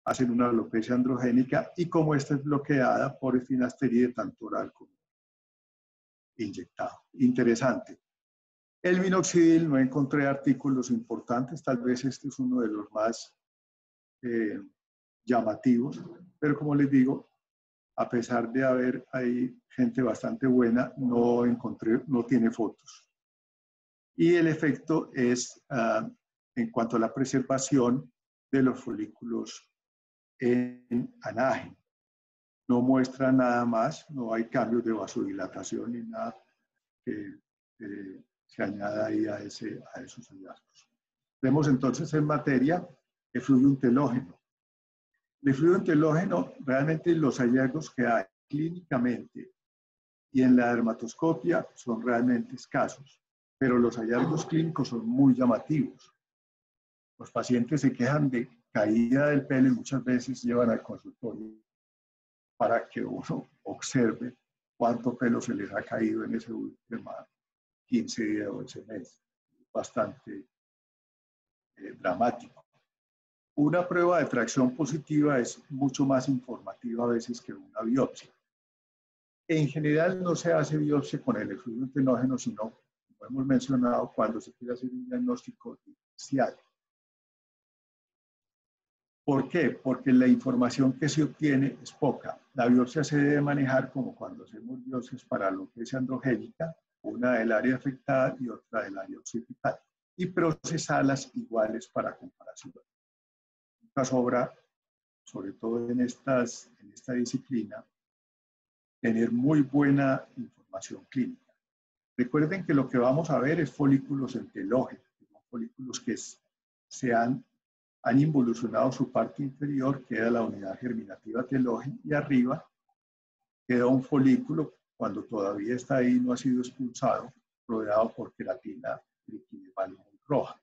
hacen una alopecia androgénica y como esta es bloqueada por finasteride tanto oral como inyectado. Interesante. El minoxidil, no encontré artículos importantes, tal vez este es uno de los más llamativos, pero como les digo, a pesar de haber ahí gente bastante buena, no encontré, no tiene fotos. Y el efecto es en cuanto a la preservación de los folículos en anaje. No muestra nada más, no hay cambios de vasodilatación ni nada que se añada ahí a esos hallazgos. Vemos entonces en materia el fluido telógeno. El fluido telógeno, realmente los hallazgos que hay clínicamente y en la dermatoscopia son realmente escasos, pero los hallazgos clínicos son muy llamativos. Los pacientes se quejan de caída del pelo y muchas veces llevan al consultorio para que uno observe cuánto pelo se les ha caído en ese último 15 días o ese mes. Bastante dramático. Una prueba de tracción positiva es mucho más informativa a veces que una biopsia. En general no se hace biopsia con el fluido telógeno, sino, como hemos mencionado, cuando se quiere hacer un diagnóstico diferencial. ¿Por qué? Porque la información que se obtiene es poca. La biopsia se debe manejar como cuando hacemos biopsias para alopecia androgénica, una del área afectada y otra del área occipital, y procesarlas iguales para comparación. Nunca sobra, sobre todo en esta disciplina, tener muy buena información clínica. Recuerden que lo que vamos a ver es folículos en telógeno, folículos que han involucionado su parte inferior, queda la unidad germinativa telógena, y arriba queda un folículo cuando todavía está ahí, no ha sido expulsado, rodeado por queratina liquidival roja.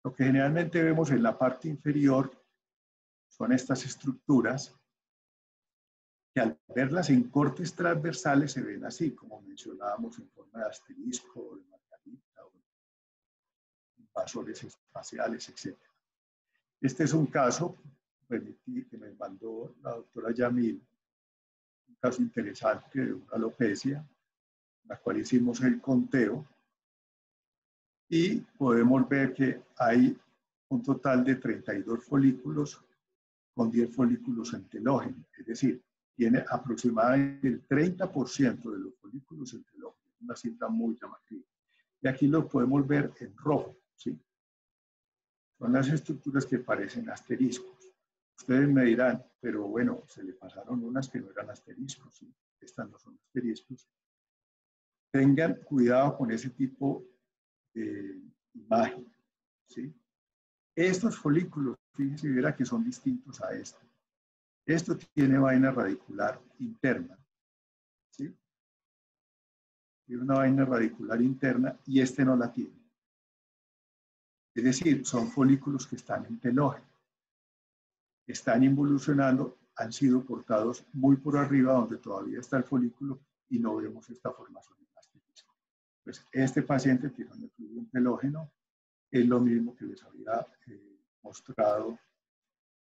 Lo que generalmente vemos en la parte inferior son estas estructuras que al verlas en cortes transversales se ven así, como mencionábamos, en forma de asterisco, de margarita, o invasores espaciales, etc. Este es un caso que me mandó la doctora Yamil, un caso interesante de una alopecia, en la cual hicimos el conteo, y podemos ver que hay un total de 32 folículos con 10 folículos en telógeno, es decir, tiene aproximadamente el 30% de los folículos en telógeno, una cifra muy llamativa. Y aquí lo podemos ver en rojo, ¿sí? Son las estructuras que parecen asteriscos. Ustedes me dirán, pero bueno, se le pasaron unas que no eran asteriscos, ¿sí? Estas no son asteriscos. Tengan cuidado con ese tipo de imagen, ¿sí? Estos folículos, fíjense, verá que son distintos a esto. Esto tiene vaina radicular interna, ¿sí? Tiene una vaina radicular interna y este no la tiene. Es decir, son folículos que están en telógeno. Están involucionando, han sido cortados muy por arriba donde todavía está el folículo y no vemos esta formación en asterisco. Pues este paciente tiene un fluido telógeno, es lo mismo que les había mostrado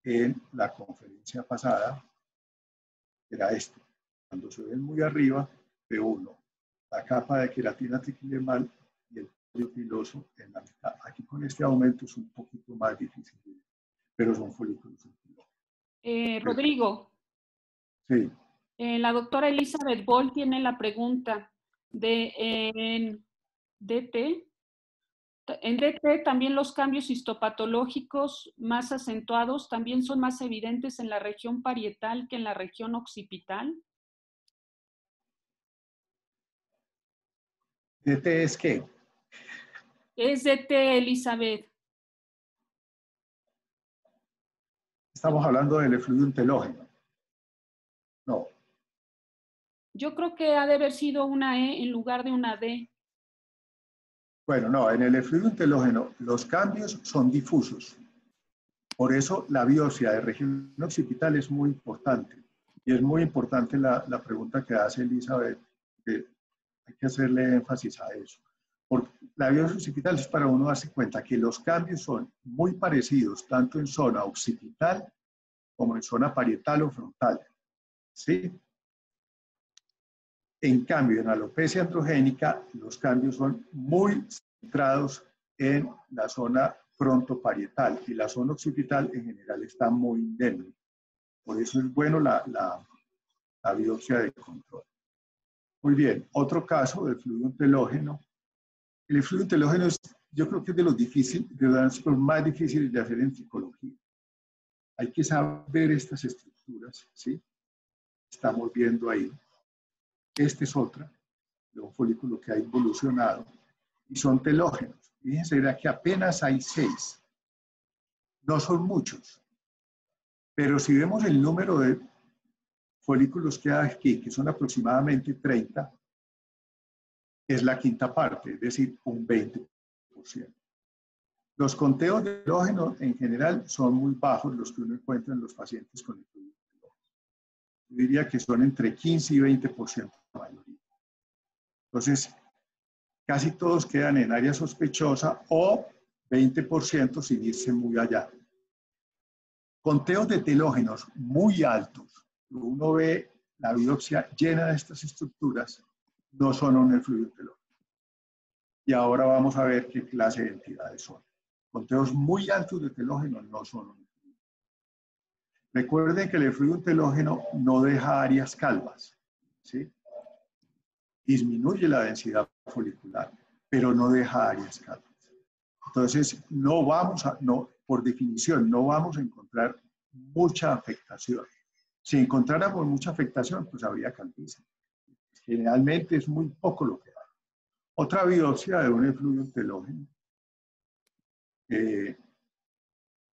en la conferencia pasada, era esto. Cuando se ven muy arriba, ve uno la capa de queratina triquidermal y el tallo piloso en la mitad. Aquí con este aumento es un poquito más difícil, pero son folículos en telógeno. Rodrigo. Sí. La doctora Elizabeth Boll tiene la pregunta de en DT. En DT también los cambios histopatológicos más acentuados también son más evidentes en la región parietal que en la región occipital. ¿DT es qué? Es DT, Elizabeth. Estamos hablando del fluido telógeno. No. Yo creo que ha de haber sido una E en lugar de una D. Bueno, no, en el fluido telógeno los cambios son difusos. Por eso la biopsia de región occipital es muy importante. Y es muy importante la pregunta que hace Elizabeth, que hay que hacerle énfasis a eso. Porque la biopsia occipital es para uno darse cuenta que los cambios son muy parecidos tanto en zona occipital como en zona parietal o frontal, ¿sí? En cambio, en alopecia androgénica, los cambios son muy centrados en la zona frontoparietal y la zona occipital en general está muy indemne. Por eso es bueno la biopsia de control. Muy bien, otro caso de fluido telógeno. El fluido telógeno es, yo creo que es de los diagnósticos más difíciles de hacer en psicología. Hay que saber estas estructuras, ¿sí? Estamos viendo ahí. Esta es otra, de un folículo que ha involucionado, y son telógenos. Fíjense, era que apenas hay 6. No son muchos, pero si vemos el número de folículos que hay aquí, que son aproximadamente 30, es la quinta parte, es decir, un 20%. Los conteos de telógeno en general son muy bajos los que uno encuentra en los pacientes con el fluido telógeno. Yo diría que son entre 15 y 20% la mayoría. Entonces, casi todos quedan en área sospechosa o 20% sin irse muy allá. Conteos de telógenos muy altos, uno ve la biopsia llena de estas estructuras, no son un fluido telógeno. Y ahora vamos a ver qué clase de entidades son. Conteos muy altos de telógeno no son un fluido. Recuerden que el fluido telógeno no deja áreas calvas, ¿sí? Disminuye la densidad folicular, pero no deja áreas calvas. Entonces, por definición, no vamos a encontrar mucha afectación. Si encontráramos mucha afectación, pues habría calvicie. Generalmente es muy poco lo que hay. Otra biopsia de un fluido telógeno.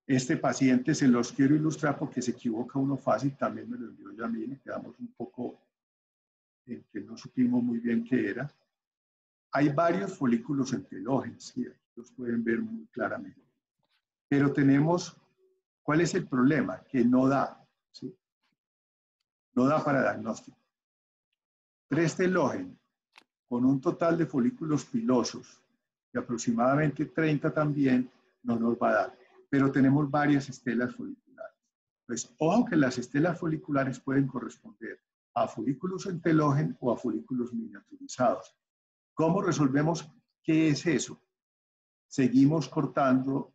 Este paciente se los quiero ilustrar porque se equivoca uno fácil, también me lo envió Yamil y quedamos un poco en que no supimos muy bien qué era. Hay varios folículos en telógenos, ¿sí? Aquí los pueden ver muy claramente. Pero tenemos, ¿cuál es el problema? Que no da, ¿sí? No da para diagnóstico. 3 telógenos con un total de folículos pilosos de aproximadamente 30 también no nos va a dar. Pero tenemos varias estelas foliculares. Pues ojo que las estelas foliculares pueden corresponder a folículos en telógeno o a folículos miniaturizados. ¿Cómo resolvemos qué es eso? Seguimos cortando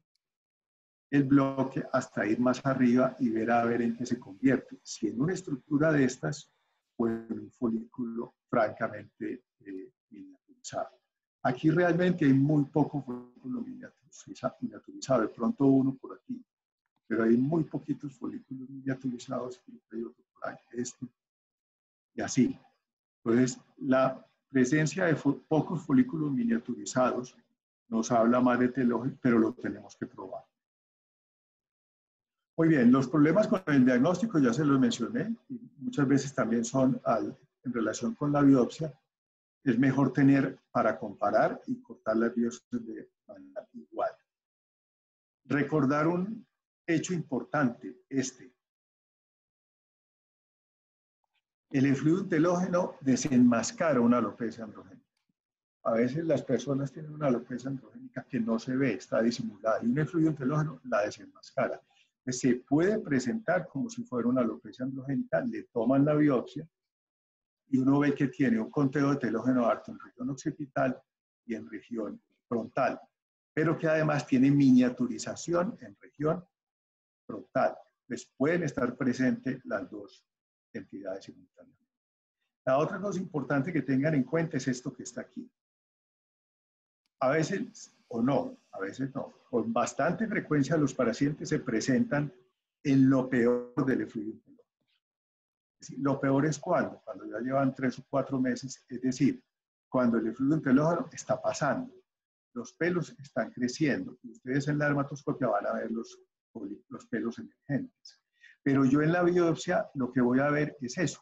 el bloque hasta ir más arriba y ver a ver en qué se convierte. Si en una estructura de estas, pues un folículo francamente miniaturizado. Aquí realmente hay muy poco folículo miniaturizado, de pronto uno por aquí, pero hay muy poquitos folículos miniaturizados, y hay otro por ahí, este, y así. Entonces, la presencia de pocos folículos miniaturizados nos habla más de telógeno, pero lo tenemos que probar. Muy bien, los problemas con el diagnóstico ya se los mencioné, y muchas veces también son en relación con la biopsia. Es mejor tener para comparar y cortar las biopsias de manera igual. Recordar un hecho importante, el fluido telógeno desenmascara una alopecia androgénica. A veces las personas tienen una alopecia androgénica que no se ve, está disimulada, y un fluido telógeno la desenmascara. Se puede presentar como si fuera una alopecia androgénica, le toman la biopsia y uno ve que tiene un conteo de telógeno alto en región occipital y en región frontal, pero que además tiene miniaturización en región frontal. Pues pueden estar presentes las dos entidades simultáneamente. La otra cosa importante que tengan en cuenta es esto que está aquí. A veces, o no, a veces no, con bastante frecuencia los pacientes se presentan en lo peor del fluido telógeno. Es decir, lo peor es cuando ya llevan 3 o 4 meses, es decir, cuando el fluido telógeno está pasando, los pelos están creciendo, y ustedes en la dermatoscopia van a ver los pelos emergentes. Pero yo en la biopsia lo que voy a ver es eso,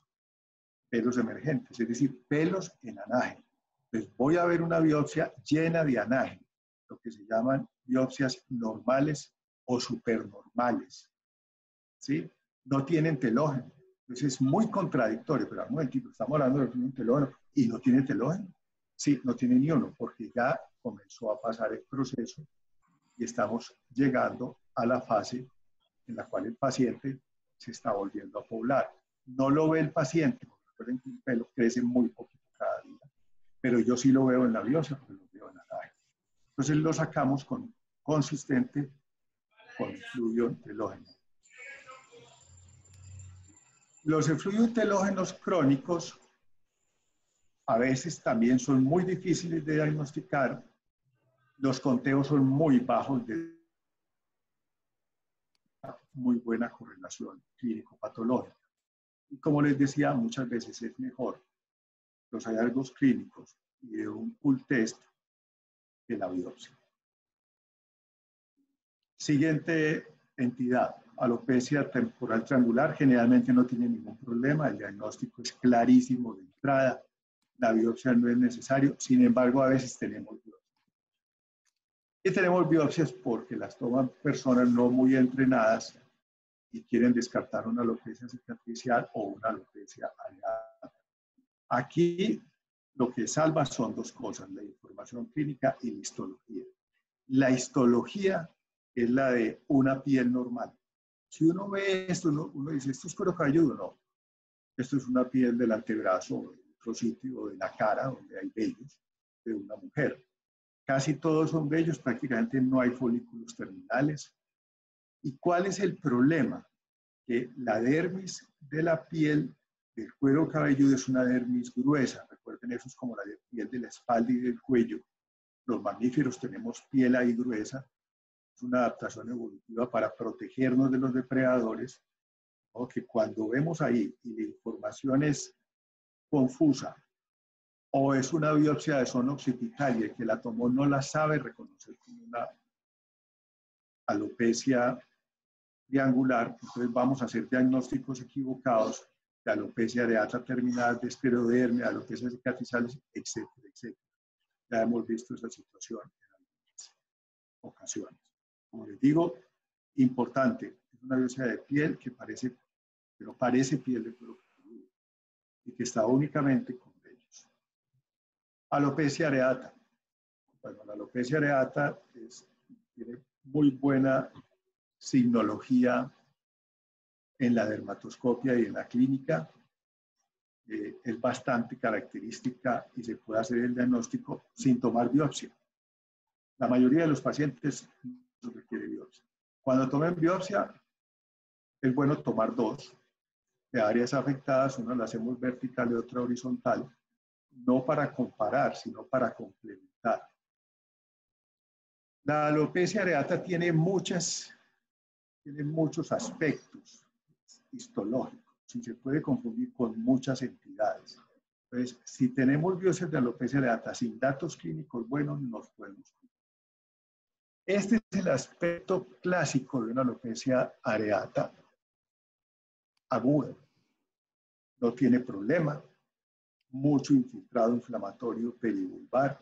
pelos emergentes, es decir, pelos en anágeno. Entonces voy a ver una biopsia llena de anágeno, lo que se llaman biopsias normales o supernormales, ¿sí? No tienen telógeno. Entonces es muy contradictorio, pero un momentito, estamos hablando de un telógeno y no tiene telógeno. Sí, no tiene ni uno, porque ya comenzó a pasar el proceso y estamos llegando a la fase en la cual el paciente se está volviendo a poblar. No lo ve el paciente, porque recuerden que el pelo crece muy poquito cada día, pero yo sí lo veo en la biopsia, porque lo veo en la imagen. Entonces lo sacamos consistente con efluvio telógeno. Los efluvios telógenos crónicos a veces también son muy difíciles de diagnosticar. Los conteos son muy bajos, de muy buena correlación clínico-patológica. Y como les decía, muchas veces es mejor los hallazgos clínicos y de un pool test que la biopsia. Siguiente entidad, alopecia temporal triangular, generalmente no tiene ningún problema, el diagnóstico es clarísimo de entrada, la biopsia no es necesario, sin embargo a veces tenemos biopsias. Y tenemos biopsias porque las toman personas no muy entrenadas y quieren descartar una alopecia cicatricial o una alopecia areata. Aquí lo que salva son dos cosas, la información clínica y la histología. La histología es la de una piel normal. Si uno ve esto, uno dice, ¿esto es cuero cabelludo? No. Esto es una piel del antebrazo, o de otro sitio, de la cara, donde hay vellos de una mujer. Casi todos son vellos, prácticamente no hay folículos terminales. ¿Y cuál es el problema? Que la dermis de la piel del cuero cabelludo es una dermis gruesa. Recuerden, eso es como la piel de la espalda y del cuello. Los mamíferos tenemos piel ahí gruesa. Es una adaptación evolutiva para protegernos de los depredadores. ¿No? Que cuando vemos ahí y la información es confusa o es una biopsia de zona occipital y el que la tomó no la sabe reconocer como una alopecia triangular, entonces vamos a hacer diagnósticos equivocados de alopecia areata terminal, de esclerodermia, de alopecia cicatriciales, etcétera, etcétera. Ya hemos visto esa situación en algunas ocasiones. Como les digo, importante, es una biopsia de piel que parece, pero parece piel de cuero cabelludo y que está únicamente con vellos. Alopecia areata. Bueno, la alopecia areata tiene muy buena signología en la dermatoscopia y en la clínica. Es bastante característica y se puede hacer el diagnóstico sin tomar biopsia. La mayoría de los pacientes no requiere biopsia. Cuando tomen biopsia, es bueno tomar dos de áreas afectadas, una la hacemos vertical y otra horizontal, no para comparar, sino para complementar. La alopecia areata tiene muchos aspectos histológicos y se puede confundir con muchas entidades. Entonces, si tenemos biopsias de alopecia areata sin datos clínicos buenos, nos podemos confundir. Este es el aspecto clásico de una alopecia areata aguda. No tiene problema, mucho infiltrado inflamatorio perivulvar,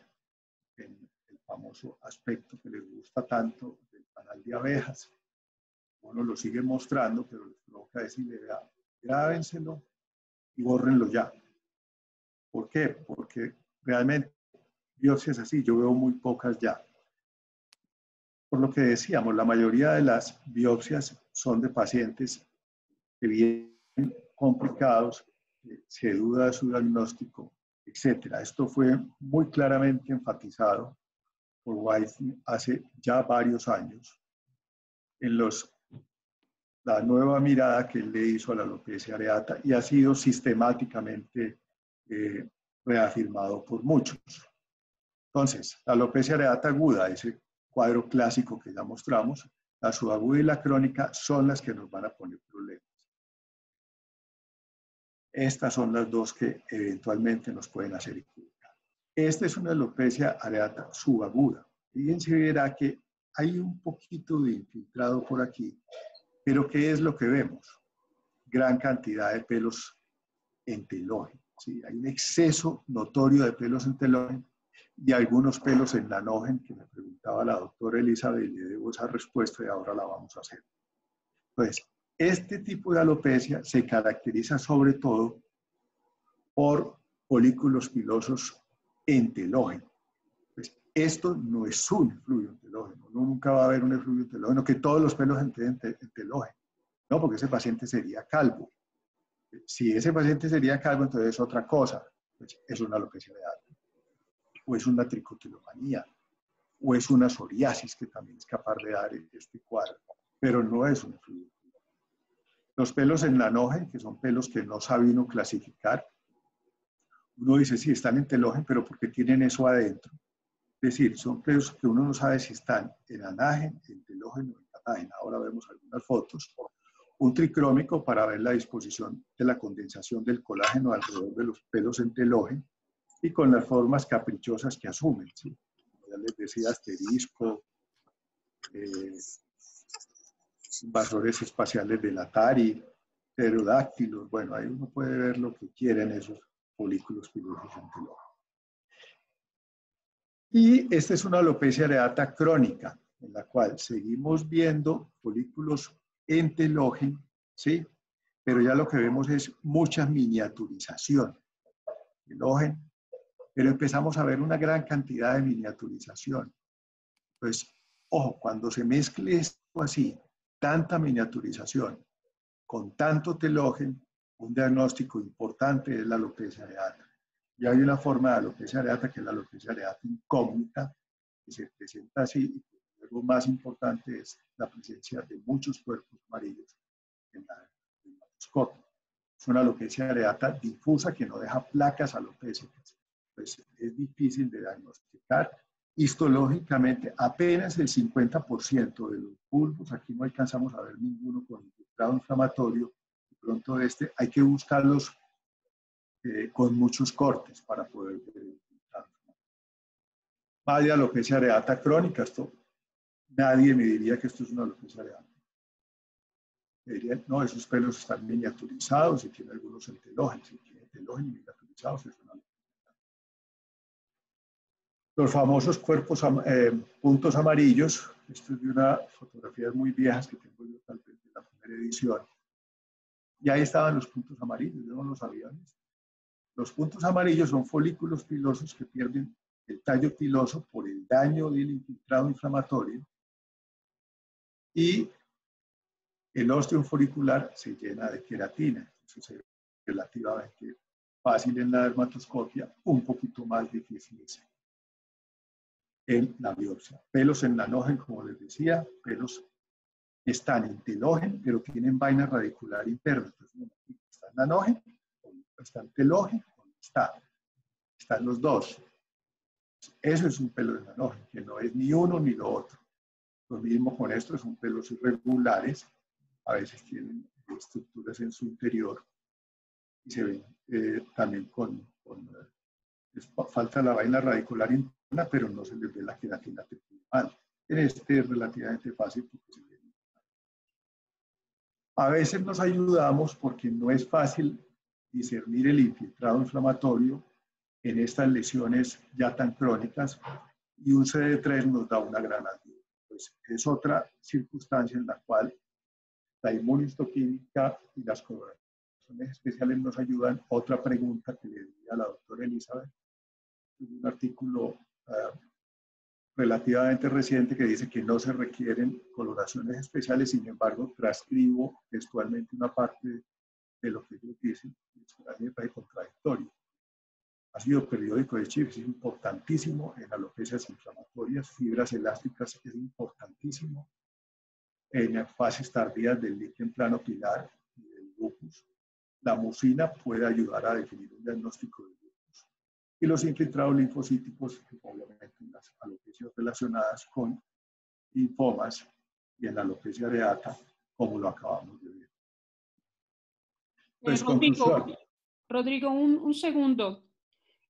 en el famoso aspecto que les gusta tanto del panal de abejas. Uno lo sigue mostrando, pero les provoca decirle, grábenselo y bórrenlo ya. ¿Por qué? Porque realmente biopsias así, yo veo muy pocas ya. Por lo que decíamos, la mayoría de las biopsias son de pacientes que vienen complicados, se duda de su diagnóstico, etc. Esto fue muy claramente enfatizado por Whiting hace ya varios años en la nueva mirada que él le hizo a la alopecia areata y ha sido sistemáticamente reafirmado por muchos. Entonces, la alopecia areata aguda, ese cuadro clásico que ya mostramos, la subaguda y la crónica son las que nos van a poner problemas. Estas son las dos que eventualmente nos pueden hacer equivocar. Esta es una alopecia areata subaguda. Fíjense, verá que hay un poquito de infiltrado por aquí, pero ¿qué es lo que vemos? Gran cantidad de pelos en telógeno. ¿Sí? Hay un exceso notorio de pelos en telógeno y algunos pelos en lanógeno, que me preguntaba la doctora Elizabeth, y le debo esa respuesta y ahora la vamos a hacer. Entonces, este tipo de alopecia se caracteriza sobre todo por folículos pilosos en telógeno. Pues esto no es un efluvio telógeno. Uno nunca va a ver un efluvio telógeno que todos los pelos entren en telógeno. No, porque ese paciente sería calvo. Si ese paciente sería calvo, entonces es otra cosa. Pues es una alopecia areata, o es una tricotilomanía, o es una psoriasis que también es capaz de dar este cuadro, pero no es un fluido. Los pelos en lanogen, que son pelos que no sabe uno clasificar, uno dice, sí, están en telógen, pero porque tienen eso adentro. Es decir, son pelos que uno no sabe si están en anagen, en telógeno o en anágeno. Ahora vemos algunas fotos. Un tricrómico para ver la disposición de la condensación del colágeno alrededor de los pelos en telógeno y con las formas caprichosas que asumen. ¿Sí? Como ya les decía, asterisco, invasores espaciales del Atari, pterodáctilos. Bueno, ahí uno puede ver lo que quieren esos folículos pilosos en telógeno. Y esta es una alopecia areata crónica, en la cual seguimos viendo folículos en telógeno, ¿sí? Pero ya lo que vemos es mucha miniaturización. Telógeno, pero empezamos a ver una gran cantidad de miniaturización. Entonces, ojo, cuando se mezcle esto así, tanta miniaturización con tanto telógeno, un diagnóstico importante es la alopecia areata. Y hay una forma de alopecia areata que es la alopecia areata incógnita, que se presenta así, y lo más importante es la presencia de muchos cuerpos amarillos en el macroscopio. Es una alopecia areata difusa que no deja placas alopécicas. Pues es difícil de diagnosticar. Histológicamente, apenas el 50% de los bulbos, aquí no alcanzamos a ver ninguno con infiltrado inflamatorio, de pronto hay que buscarlos con muchos cortes para poder ver el infiltrado. Más de alopecia areata crónica, nadie me diría que esto es una alopecia areata. Me dirían, no, esos pelos están miniaturizados y tiene algunos en telógeno. Si tiene telógeno miniaturizados, es una alopecia. Los famosos puntos amarillos, esto es de unas fotografías muy viejas que tengo yo tal vez de la primera edición, y ahí estaban los puntos amarillos, yo no los había visto. Los puntos amarillos son folículos pilosos que pierden el tallo piloso por el daño del infiltrado inflamatorio y el ósteo folicular se llena de queratina. Eso es relativamente fácil en la dermatoscopia, un poquito más difícil en la biopsia. Pelos en lanógeno, como les decía, pelos están en telógeno, pero tienen vaina radicular interna. Entonces, está en lanógeno, está en telógeno, están los dos. Eso es un pelo de lanógeno, que no es ni uno ni lo otro. Lo mismo con esto, son pelos irregulares, a veces tienen estructuras en su interior y se ven también falta la vaina radicular interna, pero no se les ve la queratina terminal. En este es relativamente fácil porque se ve. A veces nos ayudamos porque no es fácil discernir el infiltrado inflamatorio en estas lesiones ya tan crónicas y un CD3 nos da una gran ayuda. Pues es otra circunstancia en la cual la inmunistoquímica y las coloraciones especiales nos ayudan. Otra pregunta que le di a la doctora Elizabeth, un artículo relativamente reciente que dice que no se requieren coloraciones especiales, sin embargo, transcribo textualmente una parte de lo que ellos dicen, es contradictorio. Ácido periódico de Schiff es importantísimo en alopecias inflamatorias, fibras elásticas es importantísimo en fases tardías del líquen plano pilar y del lupus. La mucina puede ayudar a definir un diagnóstico de lupus. Y los infiltrados linfocíticos, obviamente en las alopecias relacionadas con linfomas y en la alopecia areata, como lo acabamos de ver. Pues, Rodrigo, un segundo.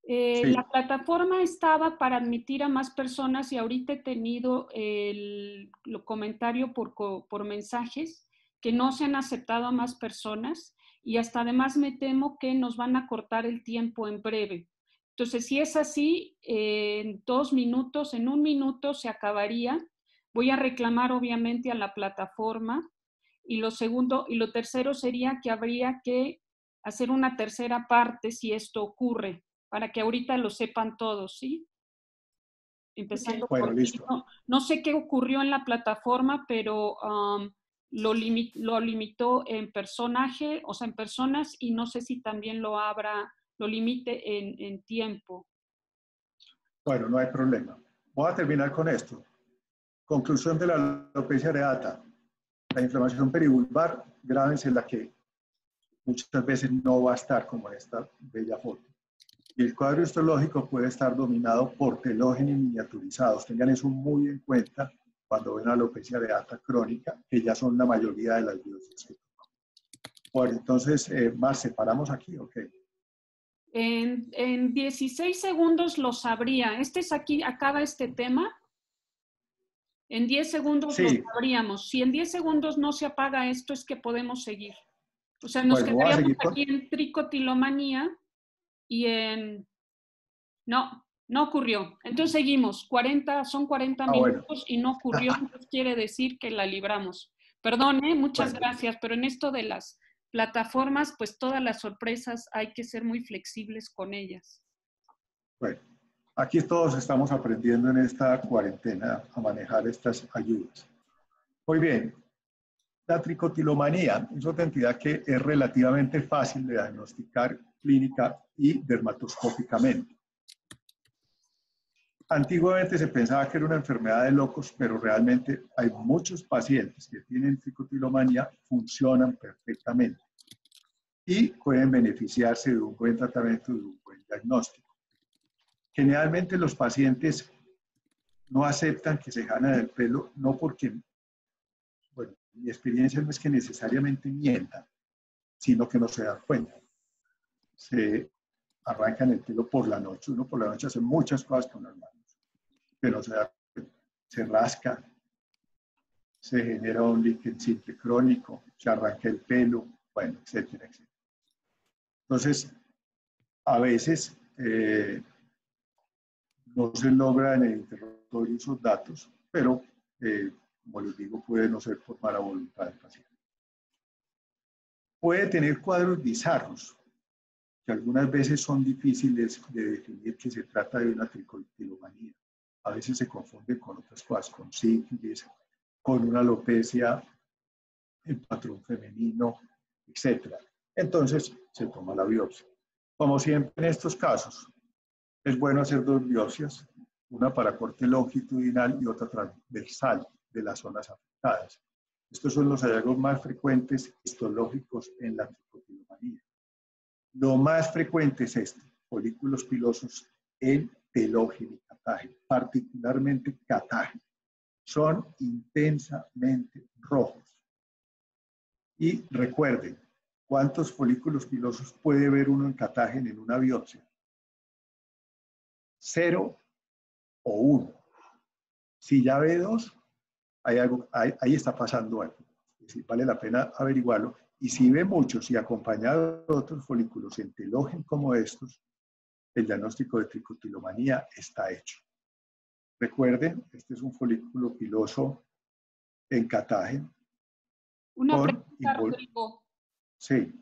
Sí. La plataforma estaba para admitir a más personas y ahorita he tenido el comentario por mensajes que no se han aceptado a más personas y hasta además me temo que nos van a cortar el tiempo en breve. Entonces, si es así, en 2 minutos, en 1 minuto se acabaría. Voy a reclamar obviamente a la plataforma y lo tercero sería que habría que hacer una tercera parte si esto ocurre, para que ahorita lo sepan todos, ¿sí? Empezando por listo. No sé qué ocurrió en la plataforma, pero lo limitó en personaje, o sea, en personas, y no sé si también lo limite en tiempo. Bueno, no hay problema. Voy a terminar con esto. Conclusión de la alopecia areata. La inflamación perivulvar, grábense la que muchas veces no va a estar como en esta bella foto. Y el cuadro histológico puede estar dominado por telógenos miniaturizados. Tengan eso muy en cuenta cuando ven alopecia areata crónica, que ya son la mayoría de las biopsias. Bueno, entonces, Marce, ¿paramos aquí? Ok. En 16 segundos lo sabría. Acaba este tema. En 10 segundos lo Sí, sabríamos. Si en 10 segundos no se apaga esto, es que podemos seguir. O sea, nos bueno, voy a quedaríamos seguir con... aquí en tricotilomanía y No, no ocurrió. Entonces seguimos. Son 40 Ah, bueno. minutos y no ocurrió. Entonces quiere decir que la libramos. Perdón, muchas Bueno, gracias, pero en esto de las plataformas, pues todas las sorpresas hay que ser muy flexibles con ellas. bueno. Aquí todos estamos aprendiendo en esta cuarentena a manejar estas ayudas. Muy bien. La tricotilomanía es otra entidad que es relativamente fácil de diagnosticar clínica y dermatoscópicamente. Antiguamente se pensaba que era una enfermedad de locos, pero realmente hay muchos pacientes que tienen tricotilomanía, funcionan perfectamente y pueden beneficiarse de un buen tratamiento, de un buen diagnóstico. Generalmente los pacientes no aceptan que se ganen el pelo, no porque, bueno, mi experiencia no es que necesariamente mientan, sino que no se dan cuenta. Se arrancan el pelo por la noche. Uno por la noche hace muchas cosas con las manos, pero se rasca, se genera un líquido simple crónico, se arranca el pelo, bueno, etcétera, etcétera. Entonces, a veces no se logra en el interrogatorio esos datos, pero, como les digo, puede no ser por mala voluntad del paciente. Puede tener cuadros bizarros, que algunas veces son difíciles de definir que se trata de una tricotilomanía. A veces se confunde con otras cosas, con sífilis, con una alopecia en patrón femenino, etc. Entonces se toma la biopsia. Como siempre en estos casos, es bueno hacer dos biopsias, una para corte longitudinal y otra transversal de las zonas afectadas. Estos son los hallazgos más frecuentes histológicos en la tricotilomanía. Lo más frecuente es este, folículos pilosos en telógeno y catágeno, particularmente catágeno. Son intensamente rojos. Y recuerden, ¿cuántos folículos pilosos puede ver uno en catágeno en una biopsia? 0 o 1. Si ya ve 2, ahí está pasando algo. Es decir, vale la pena averiguarlo. Y si ve muchos y acompañado de otros folículos en telógeno como estos, el diagnóstico de tricotilomanía está hecho. Recuerden, este es un folículo piloso en catágeno. Una pregunta, Rodrigo. Sí.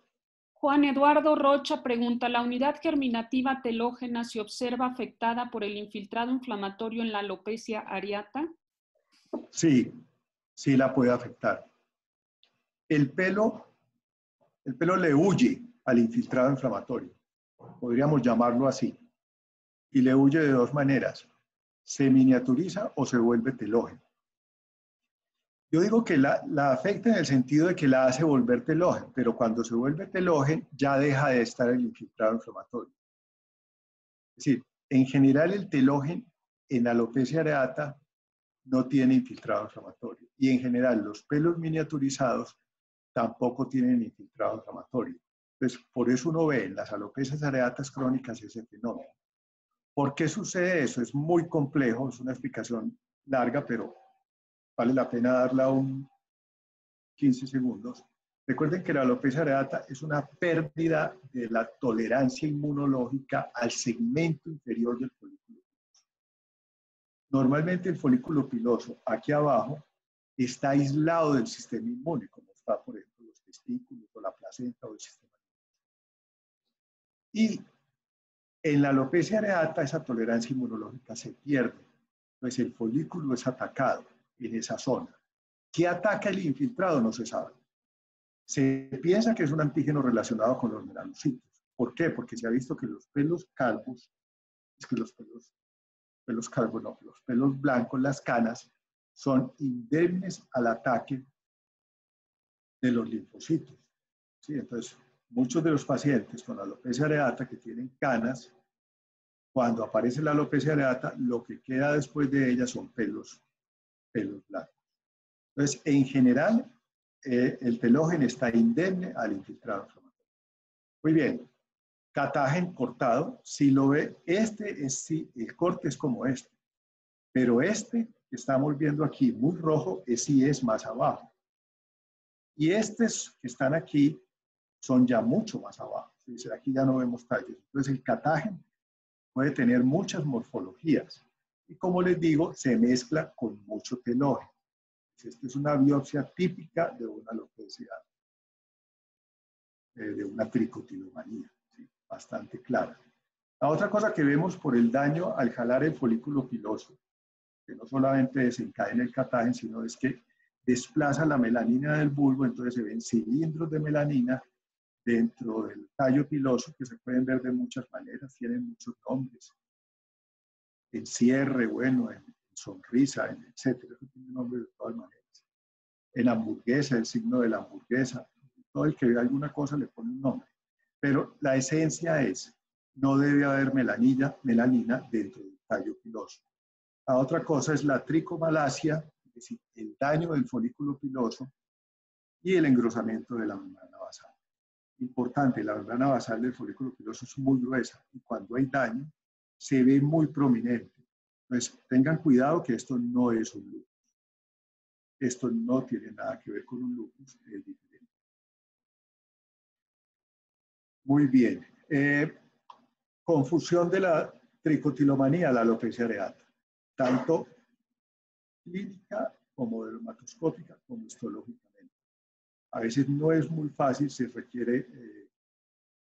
Juan Eduardo Rocha pregunta, ¿la unidad germinativa telógena se observa afectada por el infiltrado inflamatorio en la alopecia areata? Sí, sí la puede afectar. El pelo le huye al infiltrado inflamatorio, podríamos llamarlo así, y le huye de dos maneras, se miniaturiza o se vuelve telógeno. Yo digo que la afecta en el sentido de que la hace volver telógeno, pero cuando se vuelve telógeno ya deja de estar el infiltrado inflamatorio. Es decir, en general el telógeno en alopecia areata no tiene infiltrado inflamatorio y en general los pelos miniaturizados tampoco tienen infiltrado inflamatorio. Entonces, por eso uno ve en las alopecias areatas crónicas ese fenómeno. ¿Por qué sucede eso? Es muy complejo, es una explicación larga, pero vale la pena darla un 15 segundos. Recuerden que la alopecia areata es una pérdida de la tolerancia inmunológica al segmento inferior del folículo piloso. Normalmente el folículo piloso aquí abajo está aislado del sistema inmune, como está, por ejemplo, los testículos o la placenta o el sistema inmune. Y en la alopecia areata esa tolerancia inmunológica se pierde, pues el folículo es atacado en esa zona. ¿Qué ataca el infiltrado? No se sabe. Se piensa que es un antígeno relacionado con los melanocitos. ¿Por qué? Porque se ha visto que los pelos calvos, es que los pelos calvos no, los pelos blancos, las canas, son indemnes al ataque de los linfocitos. ¿Sí? Entonces, muchos de los pacientes con alopecia areata que tienen canas, cuando aparece la alopecia areata, lo que queda después de ella son pelos blancos. Entonces, en general, el telógeno está indemne al infiltrado inflamatorio. Muy bien, catágeno cortado, si lo ve, el corte es como este, pero este que estamos viendo aquí, muy rojo, sí es más abajo. Y estos que están aquí son ya mucho más abajo. ¿Sí? Aquí ya no vemos tallos. Entonces, el catágeno puede tener muchas morfologías. Y como les digo, se mezcla con mucho telógeno. Esta es una biopsia típica de una alopecia, de una tricotilomanía, ¿sí? Bastante clara. La otra cosa que vemos por el daño al jalar el folículo piloso, que no solamente desencadena el catágeno, sino es que desplaza la melanina del bulbo, entonces se ven cilindros de melanina dentro del tallo piloso que se pueden ver de muchas maneras, tienen muchos nombres. En cierre, bueno, en sonrisa, etcétera, eso tiene nombres de todas maneras. En hamburguesa, el signo de la hamburguesa, todo el que ve alguna cosa le pone un nombre. Pero la esencia es, no debe haber melanina dentro del tallo piloso. La otra cosa es la tricomalacia, es decir, el daño del folículo piloso y el engrosamiento de la membrana basal. Importante, la membrana basal del folículo piloso es muy gruesa y cuando hay daño se ve muy prominente. Entonces, tengan cuidado que esto no es un lupus. Esto no tiene nada que ver con un lupus, es diferente. Muy bien. Confusión de la tricotilomanía a la alopecia areata, tanto clínica como dermatoscópica como histológicamente. A veces no es muy fácil, se requiere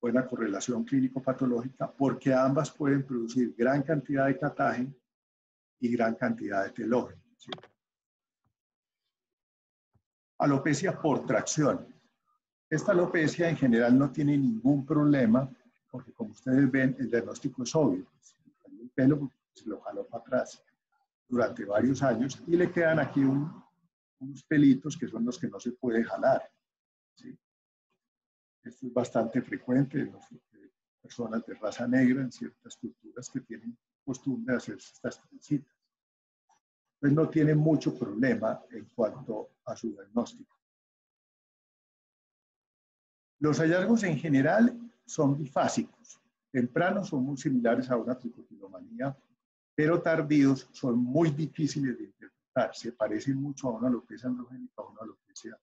buena correlación clínico-patológica porque ambas pueden producir gran cantidad de catágeno y gran cantidad de telógeno. ¿Sí? Alopecia por tracción. Esta alopecia en general no tiene ningún problema porque como ustedes ven el diagnóstico es obvio. El pelo se lo jaló para atrás durante varios años y le quedan aquí unos pelitos que son los que no se puede jalar. ¿Sí? Esto es bastante frecuente en las personas de raza negra en ciertas culturas que tienen costumbre de hacerse estas trencitas. Entonces no tiene mucho problema en cuanto a su diagnóstico. Los hallazgos en general son bifásicos. Tempranos son muy similares a una tricotilomanía, pero tardíos son muy difíciles de interpretar. Se parecen mucho a una alopecia androgénica o a una alopecia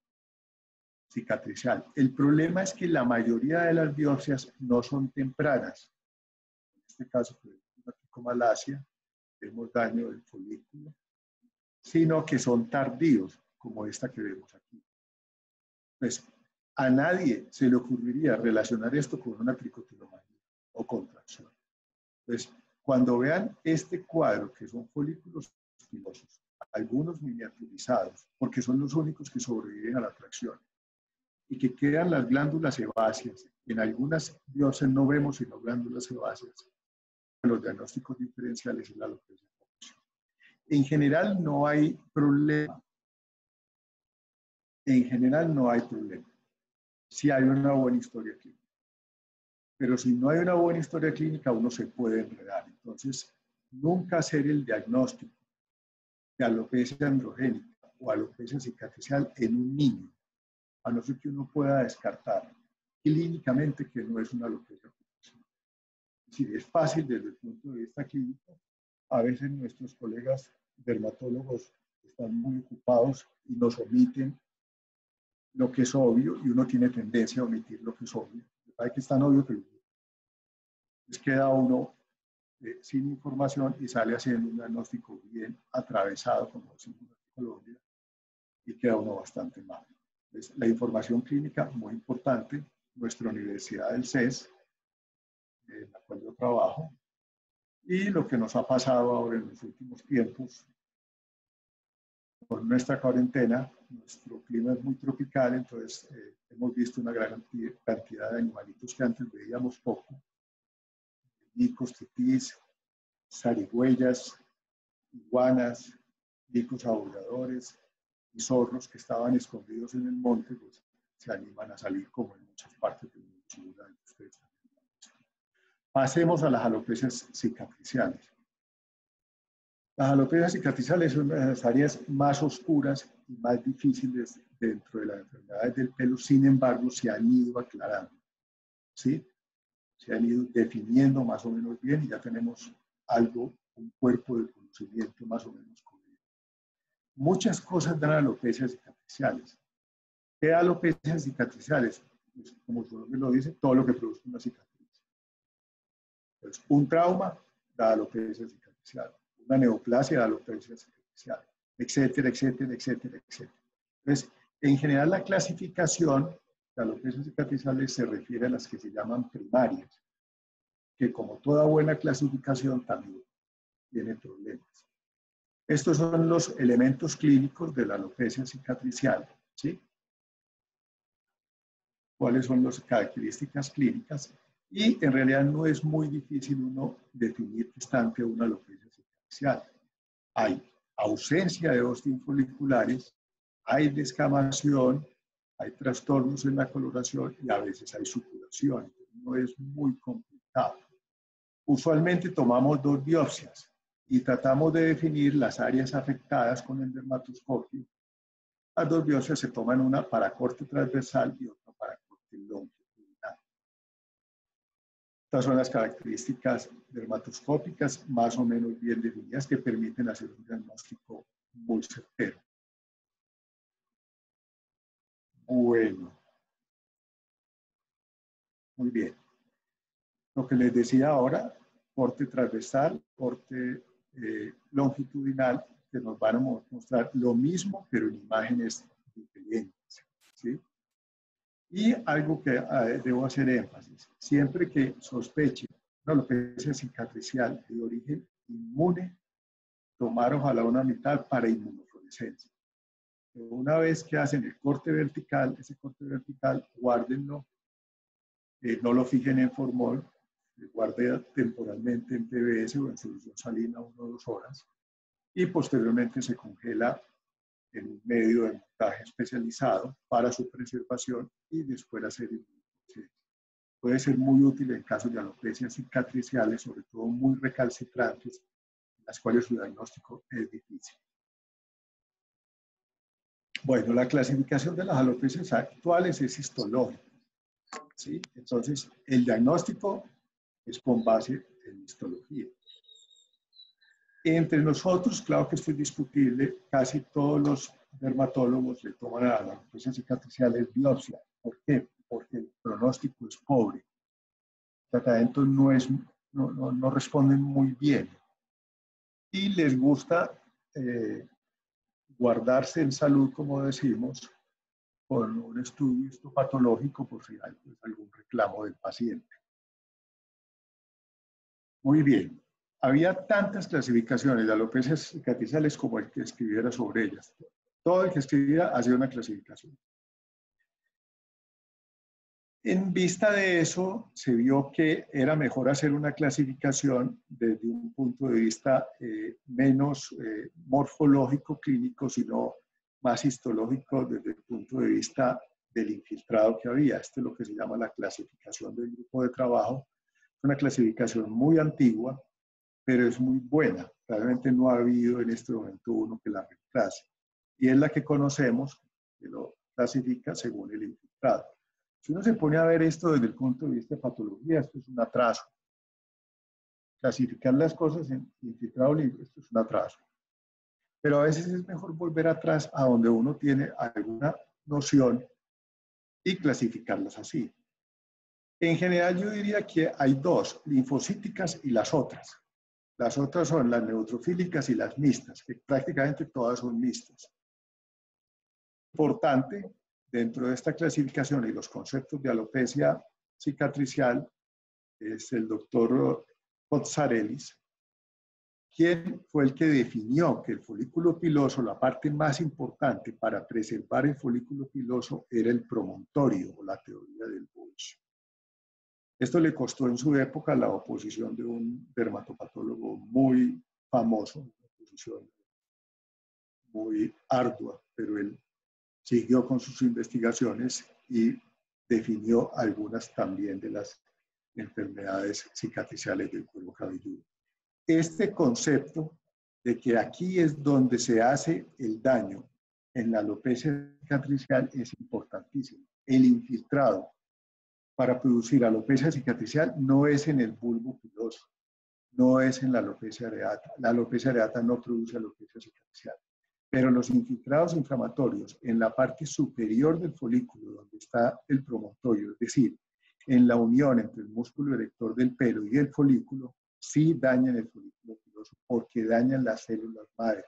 cicatricial. El problema es que la mayoría de las biopsias no son tempranas. En este caso, una tricomalacia, vemos daño del folículo, sino que son tardíos, como esta que vemos aquí. Pues a nadie se le ocurriría relacionar esto con una tricotilomanía o contracción. Entonces, cuando vean este cuadro, que son folículos pilosos, algunos miniaturizados, porque son los únicos que sobreviven a la tracción, y que quedan las glándulas sebáceas. En algunas biopsias no vemos sino glándulas sebáceas. Los diagnósticos diferenciales en la alopecia. En general no hay problema. En general no hay problema. Si hay una buena historia clínica. Pero si no hay una buena historia clínica, uno se puede enredar. Entonces, nunca hacer el diagnóstico de alopecia androgénica o alopecia cicatricial en un niño, a no ser que uno pueda descartar clínicamente que no es una alopecia. Es decir, es fácil desde el punto de vista clínico. A veces nuestros colegas dermatólogos están muy ocupados y nos omiten lo que es obvio y uno tiene tendencia a omitir lo que es obvio. Hay que es tan obvio que les queda uno sin información y sale haciendo un diagnóstico bien atravesado, como decimos en Colombia, y queda uno bastante mal. Entonces, la información clínica, muy importante. Nuestra universidad del CES, en la cual yo trabajo, y lo que nos ha pasado ahora en los últimos tiempos con nuestra cuarentena, nuestro clima es muy tropical, entonces hemos visto una gran cantidad de animalitos que antes veíamos poco. Micos, titís, zarigüeyas, iguanas, micos aulladores y zorros que estaban escondidos en el monte, pues se animan a salir como en muchas partes del mundo. Pasemos a las alopecias cicatriciales. Las alopecias cicatriciales son las áreas más oscuras y más difíciles dentro de las enfermedades del pelo, sin embargo, se han ido aclarando, ¿sí? Se han ido definiendo más o menos bien y ya tenemos algo, un cuerpo de conocimiento más o menos correcto. Muchas cosas dan alopecias cicatriciales. ¿Qué alopecias cicatriciales? Pues, como su nombre lo dice, todo lo que produce una cicatriz. Entonces, un trauma da alopecia cicatricial, una neoplasia da alopecia cicatricial, etcétera, etcétera, etcétera, etcétera. Entonces, en general, la clasificación de alopecias cicatriciales se refiere a las que se llaman primarias, que como toda buena clasificación también tiene problemas. Estos son los elementos clínicos de la alopecia cicatricial, ¿sí? ¿Cuáles son las características clínicas? Y en realidad no es muy difícil uno definir que está ante una alopecia cicatricial. Hay ausencia de ostium foliculares, hay descamación, hay trastornos en la coloración y a veces hay supuración. No es muy complicado. Usualmente tomamos 2 biopsias y tratamos de definir las áreas afectadas con el dermatoscopio. Las 2 biopsias se toman, una para corte transversal y otra para corte longitudinal. Estas son las características dermatoscópicas más o menos bien definidas que permiten hacer un diagnóstico muy certero. Bueno, muy bien. Lo que les decía ahora, corte transversal, corte longitudinal, que nos van a mostrar lo mismo, pero en imágenes diferentes, ¿sí? Y algo que debo hacer énfasis, siempre que sospeche una alopecia cicatricial de origen inmune, tomar ojalá una mitad para inmunofluorescencia. Pero una vez que hacen el corte vertical, ese corte vertical, guárdenlo, no lo fijen en formol, guarde temporalmente en PBS o en solución salina 1 o 2 horas y posteriormente se congela en un medio de montaje especializado para su preservación y después hacer el puede ser muy útil en casos de alopecias cicatriciales, sobre todo muy recalcitrantes, en las cuales su diagnóstico es difícil. Bueno, la clasificación de las alopecias actuales es histológica, ¿sí? Entonces, el diagnóstico es con base en histología. Entre nosotros, claro que esto es discutible, casi todos los dermatólogos le toman a las alopecias cicatriciales biopsia. ¿Por qué? Porque el pronóstico es pobre. Los tratamientos no responden muy bien. Y les gusta guardarse en salud, como decimos, con un estudio histopatológico por si hay pues, algún reclamo del paciente. Muy bien. Había tantas clasificaciones de alopecias cicatriciales como el que escribiera sobre ellas. Todo el que escribiera hacía una clasificación. En vista de eso, se vio que era mejor hacer una clasificación desde un punto de vista menos morfológico clínico, sino más histológico desde el punto de vista del infiltrado que había. Esto es lo que se llama la clasificación del grupo de trabajo. Es una clasificación muy antigua, pero es muy buena. Realmente no ha habido en este momento uno que la reemplace. Y es la que conocemos, que lo clasifica según el infiltrado. Si uno se pone a ver esto desde el punto de vista de patología, esto es un atraso. Clasificar las cosas en infiltrado libre, esto es un atraso. Pero a veces es mejor volver atrás a donde uno tiene alguna noción y clasificarlas así. En general yo diría que hay 2, linfocíticas y las otras. Las otras son las neutrofílicas y las mixtas, que prácticamente todas son mixtas. Importante, dentro de esta clasificación y los conceptos de alopecia cicatricial, es el doctor Pozzarelis, ¿Quién fue el que definió que el folículo piloso, la parte más importante para preservar el folículo piloso, era el promontorio o la teoría del Bulge? Esto le costó en su época la oposición de un dermatopatólogo muy famoso, una oposición muy ardua, pero él siguió con sus investigaciones y definió algunas también de las enfermedades cicatriciales del cuero cabelludo. Este concepto de que aquí es donde se hace el daño en la alopecia cicatricial es importantísimo. El infiltrado para producir alopecia cicatricial no es en el bulbo piloso, no es en la alopecia areata. La alopecia areata no produce alopecia cicatricial. Pero los infiltrados inflamatorios en la parte superior del folículo, donde está el promontorio, es decir, en la unión entre el músculo erector del pelo y el folículo, sí dañan el folículo piloso porque dañan las células madre.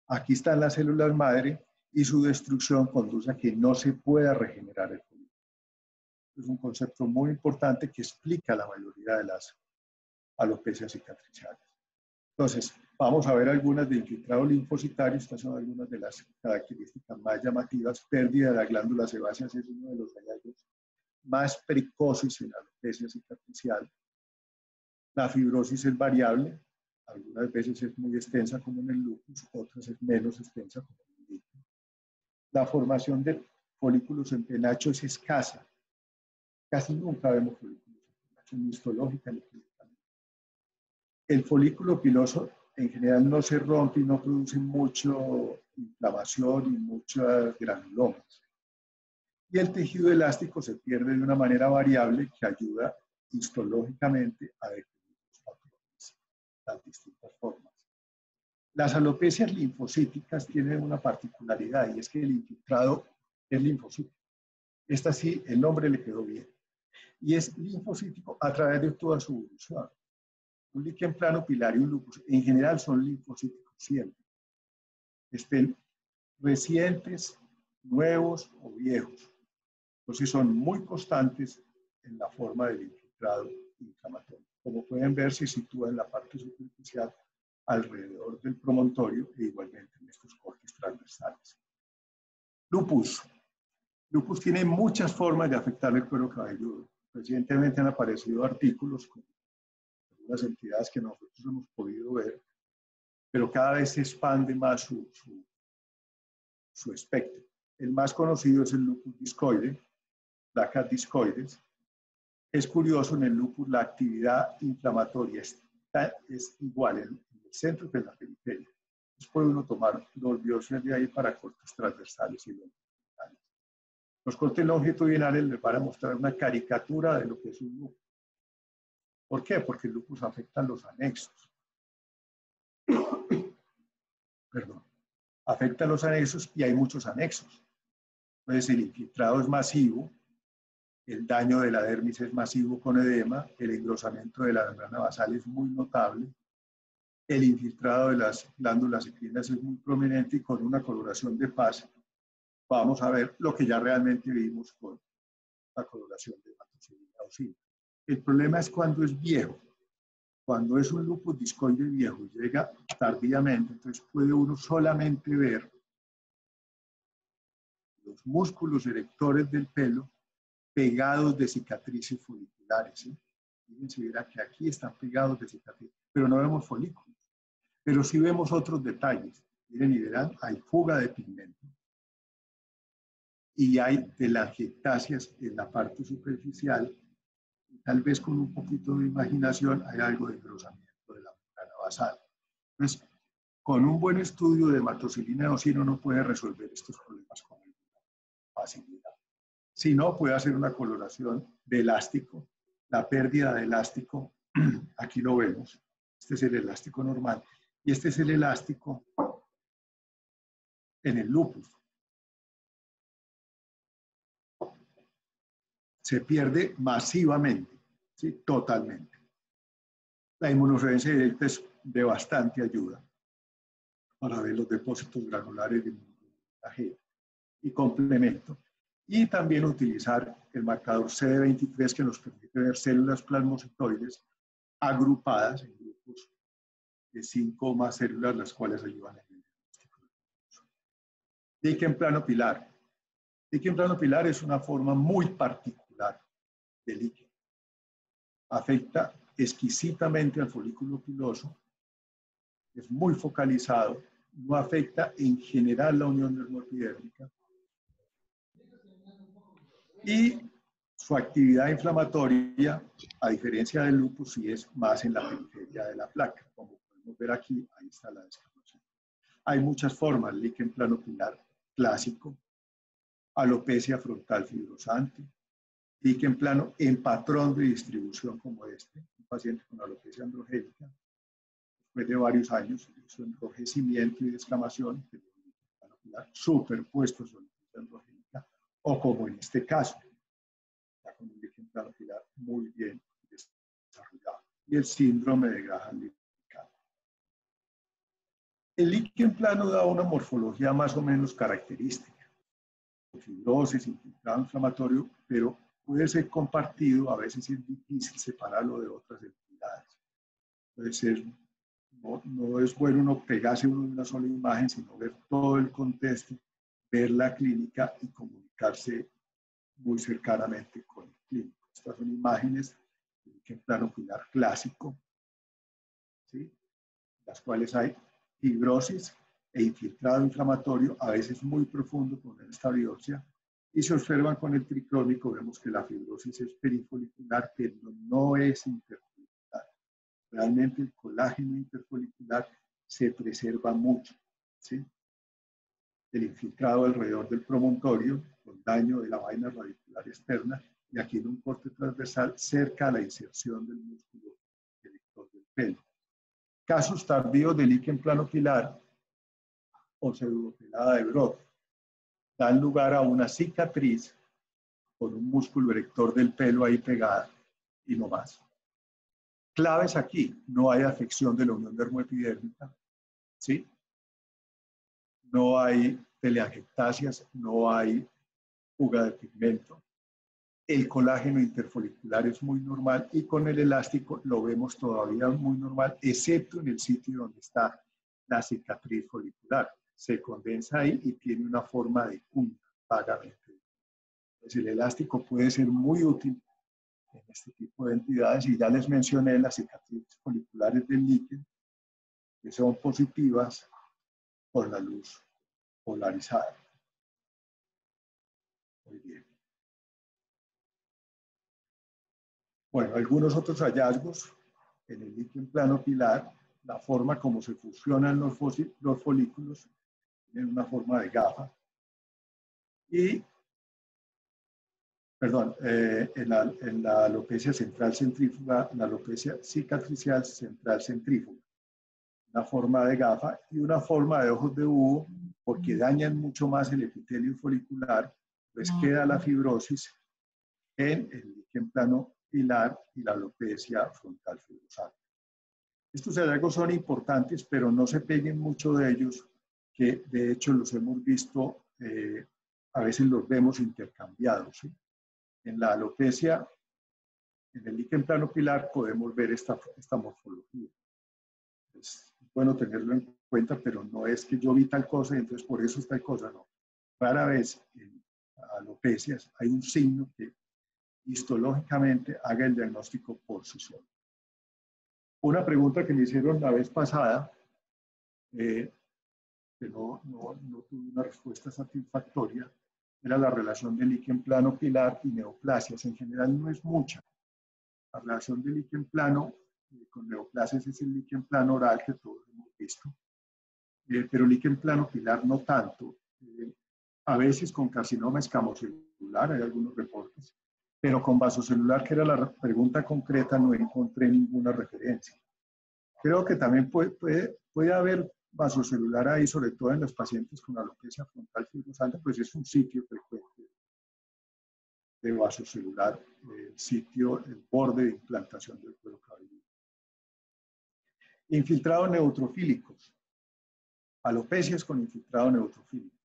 Aquí están las células madre y su destrucción conduce a que no se pueda regenerar el folículo. Es un concepto muy importante que explica la mayoría de las alopecias cicatriciales. Entonces, vamos a ver algunas de infiltrado linfocitario. Estas son algunas de las características más llamativas. Pérdida de las glándulas sebáceas es uno de los hallazgos más precoces en la alopecia cicatricial. La fibrosis es variable. Algunas veces es muy extensa como en el lupus, otras es menos extensa como en el lupus. La formación de folículos en penacho es escasa. Casi nunca vemos folículos en penacho, ni histológica ni clínicamente. El folículo piloso en general no se rompe y no produce mucha inflamación y muchas granulomas. Y el tejido elástico se pierde de una manera variable que ayuda histológicamente a definir los patrones, las distintas formas. Las alopecias linfocíticas tienen una particularidad y es que el infiltrado es linfocítico. Esta sí, el nombre le quedó bien. Y es linfocítico a través de toda su evolución. Un líquen plano pilar y un lupus en general son linfocíticos siempre. Estén recientes, nuevos o viejos. Entonces son muy constantes en la forma del infiltrado inflamatorio. Como pueden ver, se sitúa en la parte superficial alrededor del promontorio e igualmente en estos cortes transversales. Lupus. Lupus tiene muchas formas de afectar el cuero cabelludo. Recientemente han aparecido artículos con algunas entidades que nosotros hemos podido ver, pero cada vez se expande más su espectro. El más conocido es el lupus discoide, placas discoides. Es curioso, en el lupus la actividad inflamatoria es igual en el centro que en la periferia. Entonces puede uno tomar los biopsias de ahí para cortes transversales y longitudinales. Los cortes longitudinales les van a mostrar una caricatura de lo que es un lupus. ¿Por qué? Porque el lupus afecta los anexos. Perdón. Afecta los anexos y hay muchos anexos. Entonces el infiltrado es masivo, el daño de la dermis es masivo con edema, el engrosamiento de la membrana basal es muy notable, el infiltrado de las glándulas ecrinas es muy prominente y con una coloración de paz vamos a ver lo que ya realmente vimos con la coloración de hematoxilina eosina. El problema es cuando es viejo. Cuando es un lupus discoide viejo, llega tardíamente, entonces puede uno solamente ver los músculos erectores del pelo pegados de cicatrices foliculares. ¿Sí? Fíjense, verá que aquí están pegados de cicatrices, pero no vemos folículos. Pero sí vemos otros detalles. Miren y verán, hay fuga de pigmento. Y hay telangiectasias en la parte superficial. Tal vez con un poquito de imaginación hay algo de engrosamiento de la membrana basal. Entonces, con un buen estudio de hematoxilina eosina uno puede resolver estos problemas con facilidad. Si no, puede hacer una coloración de elástico. La pérdida de elástico, aquí lo vemos. Este es el elástico normal. Y este es el elástico en el lupus. Se pierde masivamente, ¿sí? Totalmente. La inmunofluorescencia directa es de bastante ayuda para ver los depósitos granulares de inmunoglobulinina G y complemento. Y también utilizar el marcador CD23 que nos permite ver células plasmocitoides agrupadas en grupos de 5 o más células, las cuales ayudan en el diagnóstico. Líquen plano pilar. Líquen plano pilar es una forma muy particular de líquen. Afecta exquisitamente al folículo piloso, es muy focalizado, no afecta en general la unión dermoepidérmica y su actividad inflamatoria, a diferencia del lupus, sí es más en la periferia de la placa. Como podemos ver aquí, ahí está la descamación. Hay muchas formas: líquen plano pilar clásico, alopecia frontal fibrosante, líquen plano en patrón de distribución como este, un paciente con alopecia androgénica, después de varios años, su enrojecimiento y descamación, superpuestos sobre la androgénica, o como en este caso, ya con un líquen plano pilar muy bien desarrollado, y el síndrome de Graham-Lickard. El líquen plano da una morfología más o menos característica, fibrosis, infiltrado inflamatorio, pero puede ser compartido, a veces es difícil separarlo de otras entidades. Puede ser, no es bueno uno pegarse uno de una sola imagen, sino ver todo el contexto, ver la clínica y comunicarse muy cercanamente con el clínico. Estas son imágenes en plano pilar clásico, ¿sí? Las cuales hay fibrosis e infiltrado inflamatorio, a veces muy profundo con esta biopsia, y se observan con el tricrónico, vemos que la fibrosis es perifolicular, pero no es interfolicular. Realmente el colágeno interfolicular se preserva mucho, ¿sí? El infiltrado alrededor del promontorio, con daño de la vaina radicular externa, y aquí en un corte transversal cerca a la inserción del músculo erector del pelo. Casos tardíos de líquen plano pilar o pseudopelada de Brock dan lugar a una cicatriz con un músculo erector del pelo ahí pegada y no más. Claves aquí: no hay afección de la unión dermoepidérmica, ¿sí? No hay teleangiectasias, no hay fuga de pigmento. El colágeno interfolicular es muy normal y con el elástico lo vemos todavía muy normal, excepto en el sitio donde está la cicatriz folicular. Se condensa ahí y tiene una forma de cuña, vagamente. Entonces, el elástico puede ser muy útil en este tipo de entidades, y ya les mencioné las cicatrices foliculares del líquen, que son positivas por la luz polarizada. Muy bien. Bueno, algunos otros hallazgos en el líquen plano pilar: la forma como se fusionan los folículos, en una forma de gafa, y, perdón, en la alopecia central centrífuga, la alopecia cicatricial central centrífuga, una forma de gafa y una forma de ojos de búho, porque dañan mucho más el epitelio folicular, pues queda la fibrosis en el líquen plano pilar y la alopecia frontal fibrosante. Estos hallazgos son importantes, pero no se peguen mucho de ellos, que de hecho los hemos visto, a veces los vemos intercambiados, ¿sí? En la alopecia, en el líquen plano pilar, podemos ver esta morfología. Es bueno tenerlo en cuenta, pero no es que yo vi tal cosa y entonces por eso es tal cosa, no. Rara vez en alopecias hay un signo que histológicamente haga el diagnóstico por sí solo. Una pregunta que me hicieron la vez pasada, que no tuve una respuesta satisfactoria, era la relación de líquen plano pilar y neoplasias. En general no es mucha. La relación de líquen plano con neoplasias es el líquen plano oral que todos hemos visto, pero líquen plano pilar no tanto. A veces con carcinoma escamocelular hay algunos reportes, pero con vasocelular, que era la pregunta concreta, no encontré ninguna referencia. Creo que también puede haber vasocelular ahí, sobre todo en los pacientes con alopecia frontal fibrosante, pues es un sitio frecuente de vasocelular, el borde de implantación del cuero cabelludo. Infiltrados neutrofílicos. Alopecias con infiltrado neutrofílico.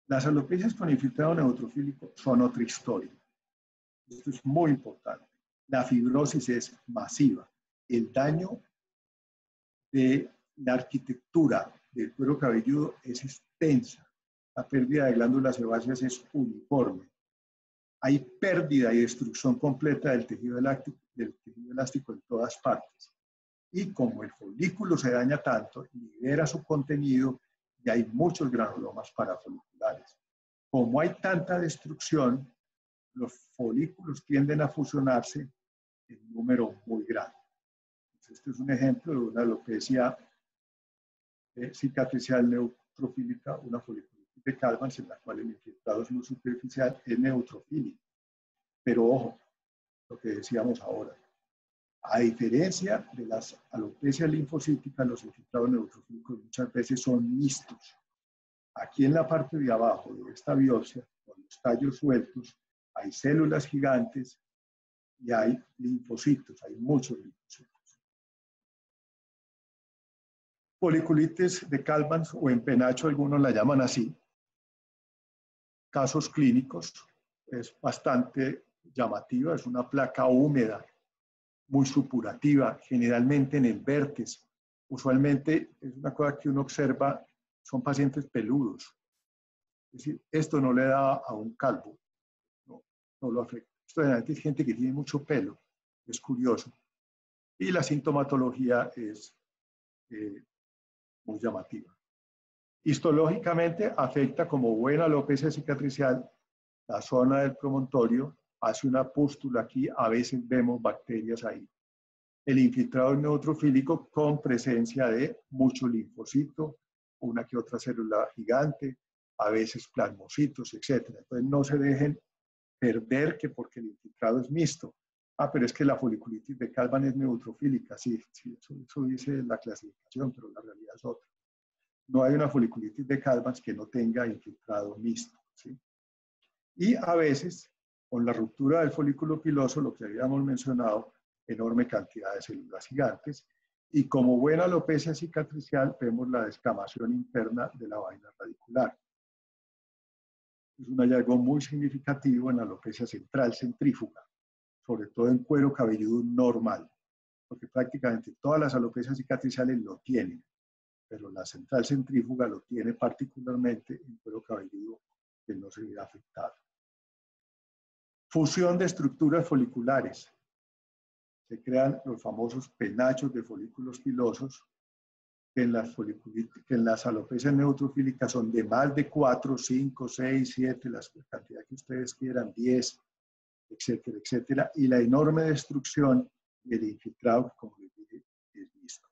Las alopecias con infiltrado neutrofílico son otra historia. Esto es muy importante. La fibrosis es masiva. El daño de la arquitectura del cuero cabelludo es extensa. La pérdida de glándulas sebáceas es uniforme. Hay pérdida y destrucción completa del tejido elástico en todas partes. Y como el folículo se daña tanto, libera su contenido y hay muchos granulomas parafoliculares. Como hay tanta destrucción, los folículos tienden a fusionarse en número muy grande. Este es un ejemplo de una alopecia cicatricial neutrofílica, una foliculitis de Kalmans, en la cual el infiltrado es muy superficial, es neutrofílico. Pero ojo, lo que decíamos ahora, a diferencia de las alopecias linfocíticas, los infiltrados neutrofílicos muchas veces son mixtos. Aquí en la parte de abajo de esta biopsia, con los tallos sueltos, hay células gigantes y hay linfocitos, hay muchos linfocitos. Foliculitis de Kalmans o en penacho, algunos la llaman así. Casos clínicos, es bastante llamativa, es una placa húmeda, muy supurativa, generalmente en el vértice. Usualmente es una cosa que uno observa, son pacientes peludos. Es decir, esto no le da a un calvo, no lo afecta. Esto generalmente es gente que tiene mucho pelo, es curioso. Y la sintomatología es muy llamativa. Histológicamente afecta como buena alopecia cicatricial la zona del promontorio, hace una pústula aquí, a veces vemos bacterias ahí. El infiltrado neutrofílico con presencia de mucho linfocito, una que otra célula gigante, a veces plasmocitos, etc. Entonces no se dejen perder que porque el infiltrado es mixto. Ah, pero es que la foliculitis de Kalman es neutrofílica. Sí, eso dice la clasificación, pero la realidad es otra. No hay una foliculitis de Kalman que no tenga infiltrado mixto, ¿sí? Y a veces, con la ruptura del folículo piloso, lo que habíamos mencionado, enorme cantidad de células gigantes, y como buena alopecia cicatricial, vemos la descamación interna de la vaina radicular. Es un hallazgo muy significativo en la alopecia central centrífuga, sobre todo en cuero cabelludo normal, porque prácticamente todas las alopecias cicatriciales lo tienen, pero la central centrífuga lo tiene particularmente en cuero cabelludo que no se ve afectado. Fusión de estructuras foliculares. Se crean los famosos penachos de folículos pilosos, que en las alopecias neutrofílicas son de más de 4, 5, 6, 7, la cantidad que ustedes quieran, 10, etcétera, etcétera, y la enorme destrucción del infiltrado, que como les dije, es mixto.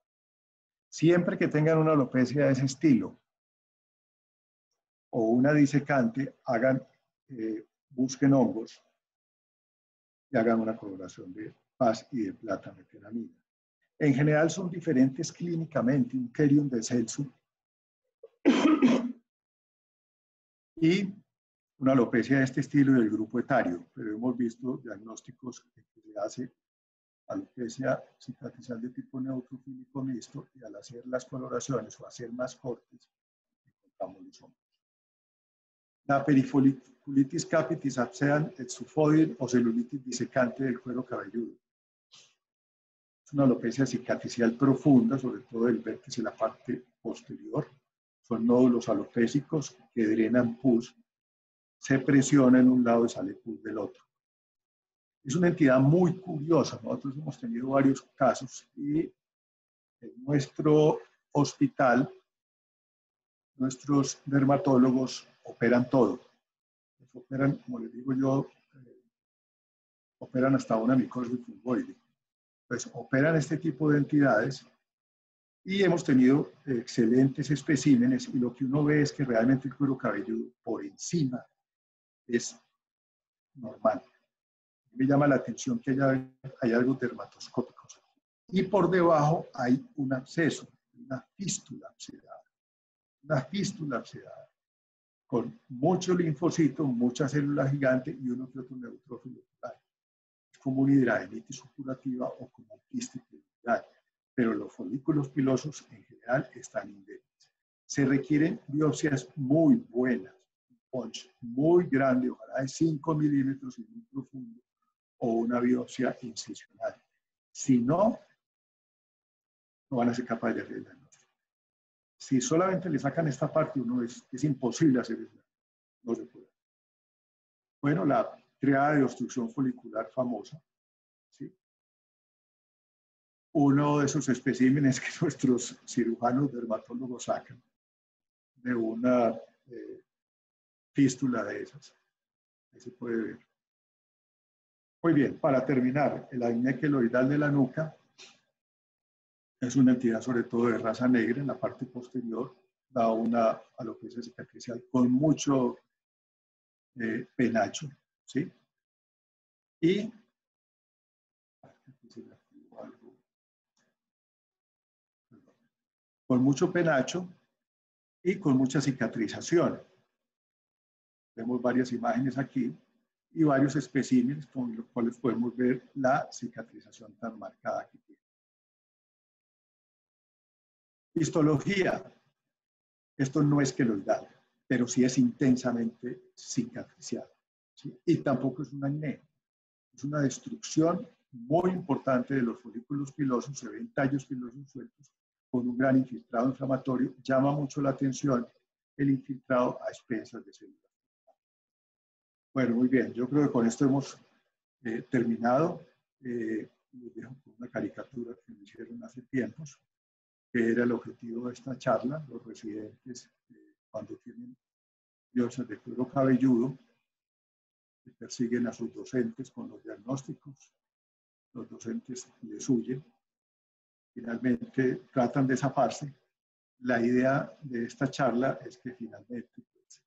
Siempre que tengan una alopecia de ese estilo o una disecante, busquen hongos y hagan una coloración de paz y de plata meteramina. En general son diferentes clínicamente, un Kerium de Celsu y una alopecia de este estilo del grupo etario, pero hemos visto diagnósticos que se hace alopecia cicatricial de tipo neutrofílico mixto y al hacer las coloraciones o hacer más cortes, encontramos los hongos. La perifoliculitis capitis abscean exufoide o celulitis disecante del cuero cabelludo. Es una alopecia cicatricial profunda, sobre todo del vértice de la parte posterior. Son nódulos alopécicos que drenan pus, se presiona en un lado y sale pus del otro. Es una entidad muy curiosa. Nosotros hemos tenido varios casos y en nuestro hospital, nuestros dermatólogos operan todo. Operan, como les digo yo, operan hasta una micosis fungoide. Pues operan este tipo de entidades y hemos tenido excelentes especímenes y lo que uno ve es que realmente el cuero cabelludo por encima es normal. Me llama la atención que hay algo dermatoscópicos. Y por debajo hay un absceso, una fístula abscedada, con mucho linfocito, muchas células gigantes y uno que otro neutrófilo ocular. Es como una hidradenitis supurativa o como un quiste piloidal, pero los folículos pilosos en general están indébiles. Se requieren biopsias muy buenas, un punch muy grande, ojalá de 5 milímetros y muy profundo, o una biopsia incisional. Si no, no van a ser capaces de hacer el diagnóstico. Si solamente le sacan esta parte, es imposible hacer el diagnóstico. No se puede. Bueno, la triada de obstrucción folicular famosa, ¿sí? Uno de esos especímenes que nuestros cirujanos dermatólogos sacan de una fístula de esas. Ahí se puede ver. Muy bien, para terminar, el acné queloidal de la nuca es una entidad sobre todo de raza negra en la parte posterior, da una alopecia cicatricial con mucho penacho, ¿sí? Y con mucho penacho y con mucha cicatrización. Vemos varias imágenes aquí y varios especímenes con los cuales podemos ver la cicatrización tan marcada que tiene. Histología. Esto no es queloidal, pero sí es intensamente cicatricial, ¿sí? Y tampoco es un acné. Es una destrucción muy importante de los folículos pilosos. Se ven tallos pilosos sueltos con un gran infiltrado inflamatorio. Llama mucho la atención el infiltrado a expensas de células. Bueno, muy bien. Yo creo que con esto hemos terminado. Les dejo una caricatura que me hicieron hace tiempos, que era el objetivo de esta charla. Los residentes, cuando tienen biopsias de cuero cabelludo, persiguen a sus docentes con los diagnósticos. Los docentes les huyen. Finalmente tratan de zafarse. La idea de esta charla es que finalmente pues,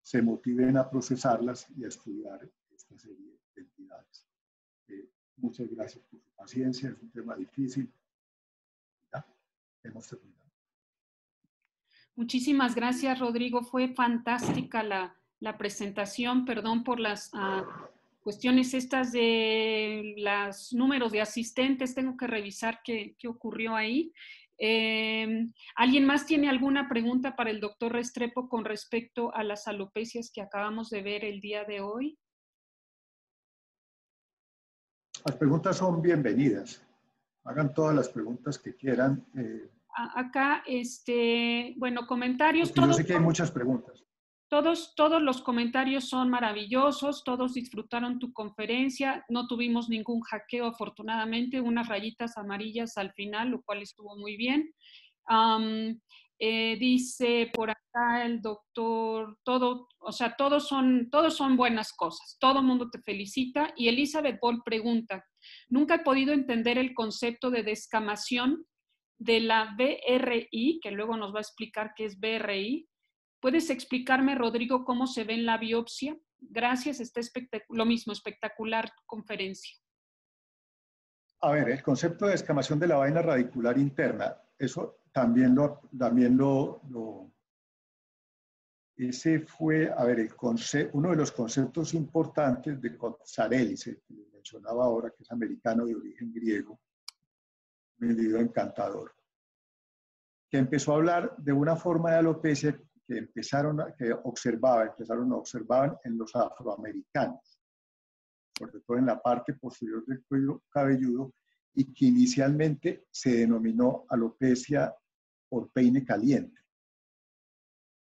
se motiven a procesarlas y a estudiar esta serie de entidades. Muchas gracias por su paciencia, es un tema difícil. Ya, hemos terminado. Muchísimas gracias, Rodrigo. Fue fantástica la presentación. Perdón por las cuestiones estas de los números de asistentes. Tengo que revisar qué ocurrió ahí. ¿Alguien más tiene alguna pregunta para el doctor Restrepo con respecto a las alopecias que acabamos de ver el día de hoy? Las preguntas son bienvenidas. Hagan todas las preguntas que quieran. Acá, bueno, comentarios. Yo sé que hay muchas preguntas. Todos los comentarios son maravillosos, todos disfrutaron tu conferencia, no tuvimos ningún hackeo afortunadamente, unas rayitas amarillas al final, lo cual estuvo muy bien. Dice por acá el doctor, todos son buenas cosas, todo el mundo te felicita. Y Elizabeth Ball pregunta, nunca he podido entender el concepto de descamación de la BRI, que luego nos va a explicar qué es BRI. ¿Puedes explicarme, Rodrigo, cómo se ve en la biopsia? Gracias, está lo mismo, espectacular conferencia. A ver, el concepto de descamación de la vaina radicular interna, eso también ese fue, a ver, uno de los conceptos importantes de Kotsarellis, que les mencionaba ahora, que es americano de origen griego, un individuo encantador, que empezó a hablar de una forma de alopecia que empezaron a observar en los afroamericanos, sobre todo en la parte posterior del cuello cabelludo, y que inicialmente se denominó alopecia por peine caliente.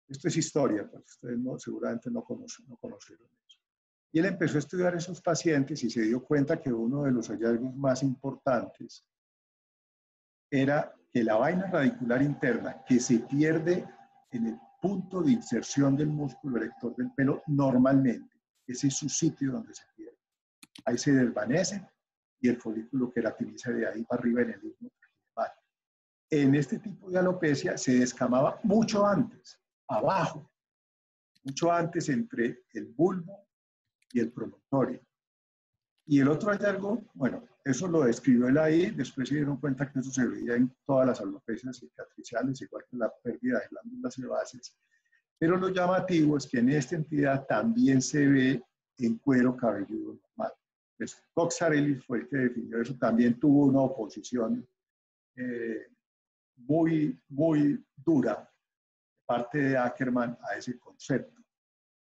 Esto es historia, pues ustedes seguramente no conocieron eso. Y él empezó a estudiar a esos pacientes y se dio cuenta que uno de los hallazgos más importantes era que la vaina radicular interna, que se pierde en el punto de inserción del músculo erector del pelo normalmente, ese es su sitio donde se pierde. Ahí se desvanece y el folículo queratiniza de ahí para arriba en el istmo traqueal. En este tipo de alopecia se descamaba mucho antes, abajo, mucho antes entre el bulbo y el promontorio. Y el otro hallazgo, bueno, eso lo describió él ahí, después se dieron cuenta que eso se veía en todas las alopecias cicatriciales, igual que la pérdida de glándulas sebáceas. Pero lo llamativo es que en esta entidad también se ve en cuero cabelludo normal. Pues, Kotsarellis fue el que definió eso, también tuvo una oposición muy dura de parte de Ackermann a ese concepto,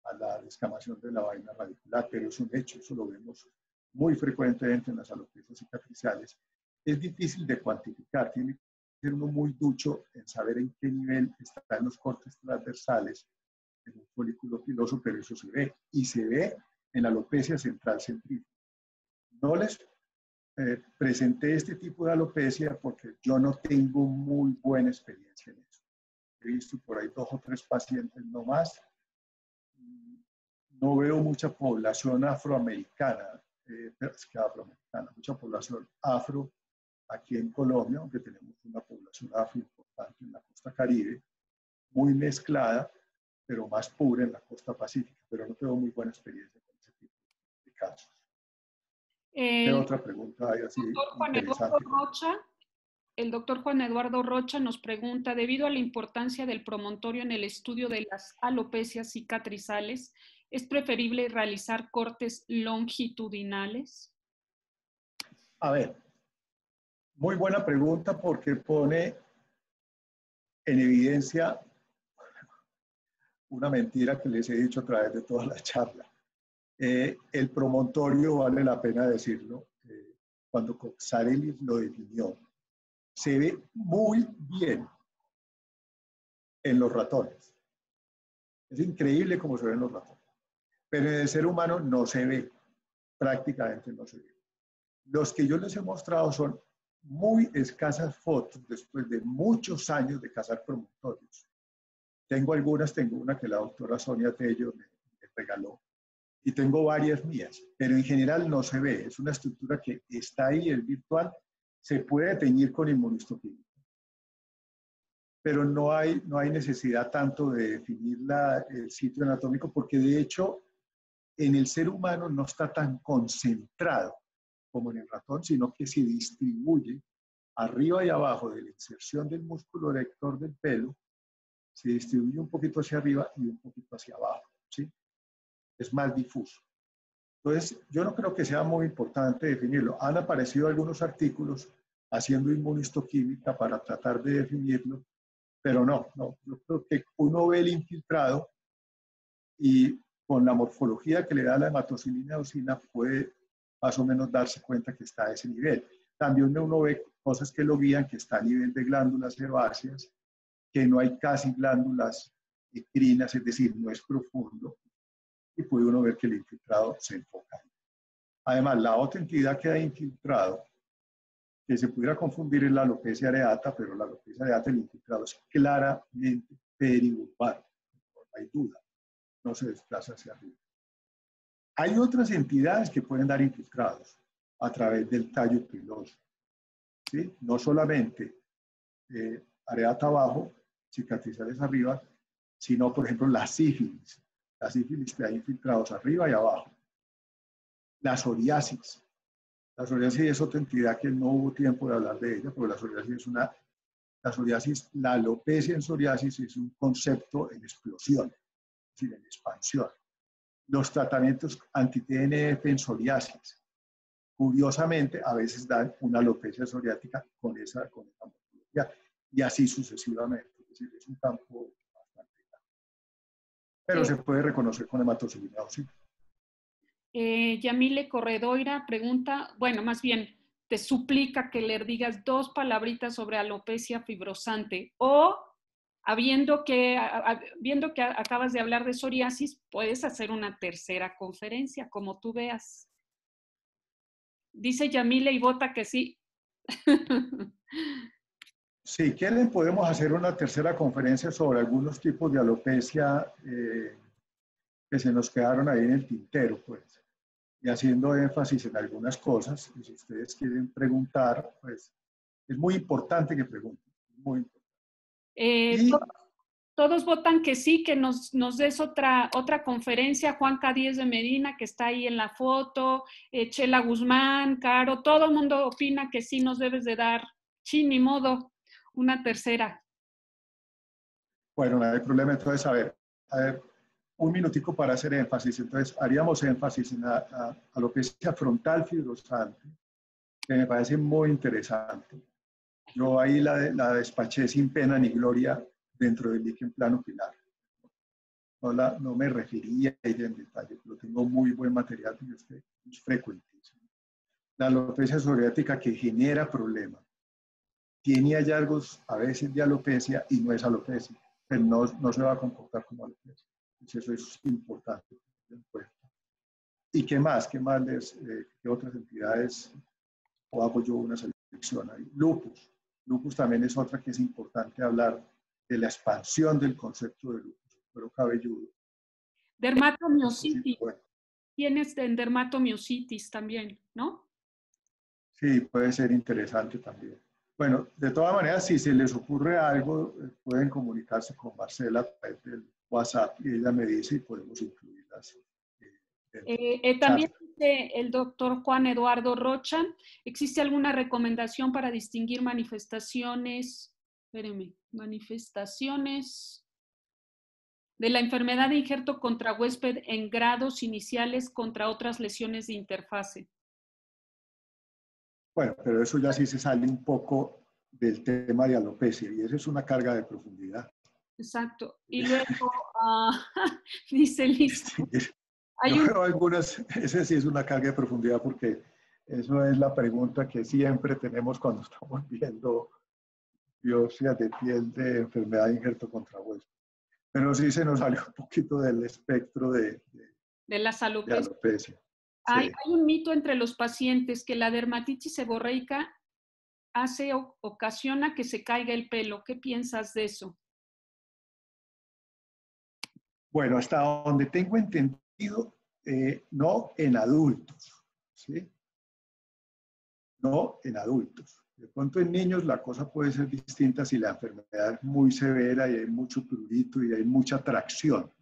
a la descamación de la vaina radicular, pero es un hecho, eso lo vemos muy frecuentemente en las alopecias cicatriciales es difícil de cuantificar. Tiene que ser uno muy ducho en saber en qué nivel están los cortes transversales en un folículo piloso, pero eso se ve. Y se ve en la alopecia central centrífuga. No les presenté este tipo de alopecia porque yo no tengo muy buena experiencia en eso. He visto por ahí 2 o 3 pacientes no más. No veo mucha población afroamericana, mucha población afro aquí en Colombia, aunque tenemos una población afro importante en la costa Caribe, muy mezclada, pero más pura en la costa Pacífica, pero no tengo muy buena experiencia con ese tipo de casos. ¿Qué otra pregunta hay así interesante? El doctor Juan Eduardo Rocha nos pregunta, debido a la importancia del promontorio en el estudio de las alopecias cicatrizales, ¿es preferible realizar cortes longitudinales? A ver, muy buena pregunta porque pone en evidencia una mentira que les he dicho a través de toda la charla. El promontorio, vale la pena decirlo, cuando Coxarelli lo definió, se ve muy bien en los ratones. Es increíble cómo se ven los ratones. Pero en el ser humano no se ve, prácticamente no se ve. Los que yo les he mostrado son muy escasas fotos después de muchos años de cazar promontorios. Tengo algunas, tengo una que la doctora Sonia Tello me regaló y tengo varias mías, pero en general no se ve. Es una estructura que está ahí, es virtual, se puede teñir con inmunistoquímica. Pero no hay necesidad tanto de definir el sitio anatómico porque de hecho en el ser humano no está tan concentrado como en el ratón, sino que se distribuye arriba y abajo de la inserción del músculo erector del pelo, se distribuye un poquito hacia arriba y un poquito hacia abajo, ¿sí? Es más difuso. Entonces, yo no creo que sea muy importante definirlo. Han aparecido algunos artículos haciendo inmunistoquímica para tratar de definirlo, pero no, yo creo que uno ve el infiltrado y con la morfología que le da la hematocilina eosina puede más o menos darse cuenta que está a ese nivel. También uno ve cosas que lo guían, que está a nivel de glándulas sebáceas, que no hay casi glándulas ecrinas, es decir, no es profundo, y puede uno ver que el infiltrado se enfoca. Además, la otra entidad que ha infiltrado, que se pudiera confundir es la alopecia areata, pero la alopecia areata, el infiltrado es claramente periurbano, no hay duda, no se desplaza hacia arriba. Hay otras entidades que pueden dar infiltrados a través del tallo piloso, ¿sí? No solamente areata abajo, cicatrizales arriba, sino, por ejemplo, la sífilis. La sífilis te da infiltrados arriba y abajo. La psoriasis. La psoriasis es otra entidad que no hubo tiempo de hablar de ella, porque la psoriasis es la alopecia en psoriasis es un concepto en explosión, es decir, en expansión. Los tratamientos anti-TNF en psoriasis, curiosamente, a veces dan una alopecia psoriática con esa morfología, y así sucesivamente. Es decir, es un campo bastante grande. Pero se puede reconocer con hematocilina eosina. Yamile Corredoira pregunta, bueno, más bien, te suplica que le digas 2 palabritas sobre alopecia fibrosante o, viendo que acabas de hablar de psoriasis, puedes hacer una tercera conferencia, como tú veas. Dice Yamile y vota que sí. Si quieren, podemos hacer una tercera conferencia sobre algunos tipos de alopecia que se nos quedaron ahí en el tintero, pues, y haciendo énfasis en algunas cosas. Y si ustedes quieren preguntar, pues, es muy importante que pregunten. Muy importante. Todos votan que sí, que nos des otra conferencia. Juanca Díez de Medina, que está ahí en la foto, Chela Guzmán, Caro, todo el mundo opina que sí nos debes de dar, sí, ni modo, una tercera. Bueno, no hay problema. Entonces, a ver, un minutico para hacer énfasis. Entonces, haríamos énfasis en la alopecia frontal fibrosante, que me parece muy interesante. Yo ahí la despaché sin pena ni gloria dentro del líquen plano pilar. No me refería a ella en detalle, pero tengo muy buen material y es frecuentísimo. la alopecia psoriática que genera problemas. Tiene hallazgos a veces de alopecia y no es alopecia, pero no se va a comportar como alopecia. Entonces eso es importante. ¿Y qué más? ¿Qué otras entidades? O hago yo una selección ahí. Lupus. Lupus también es otra que es importante hablar de la expansión del concepto de lupus, cuero cabelludo. Dermatomiositis. Bueno. Tienes en dermatomiositis también, ¿no? Sí, puede ser interesante también. Bueno, de todas maneras, si se les ocurre algo, pueden comunicarse con Marcela a través del WhatsApp y ella me dice y podemos incluirlas. También dice el doctor Juan Eduardo Rocha, ¿existe alguna recomendación para distinguir manifestaciones, manifestaciones de la enfermedad de injerto contra huésped en grados iniciales contra otras lesiones de interfase? Bueno, pero eso ya sí se sale un poco del tema de alopecia y eso es una carga de profundidad. Exacto. Y luego, dice Lisa. Yo veo algunas, ese sí es una carga de profundidad porque eso es la pregunta que siempre tenemos cuando estamos viendo biopsias de piel de enfermedad de injerto contra huésped. Pero sí se nos salió un poquito del espectro de las alopecias. De alopecia. Hay un mito entre los pacientes que la dermatitis seborreica ocasiona que se caiga el pelo. ¿Qué piensas de eso? Bueno, hasta donde tengo entendido, no en adultos, ¿sí? No en adultos. De pronto en niños la cosa puede ser distinta si la enfermedad es muy severa y hay mucho prurito y hay mucha tracción.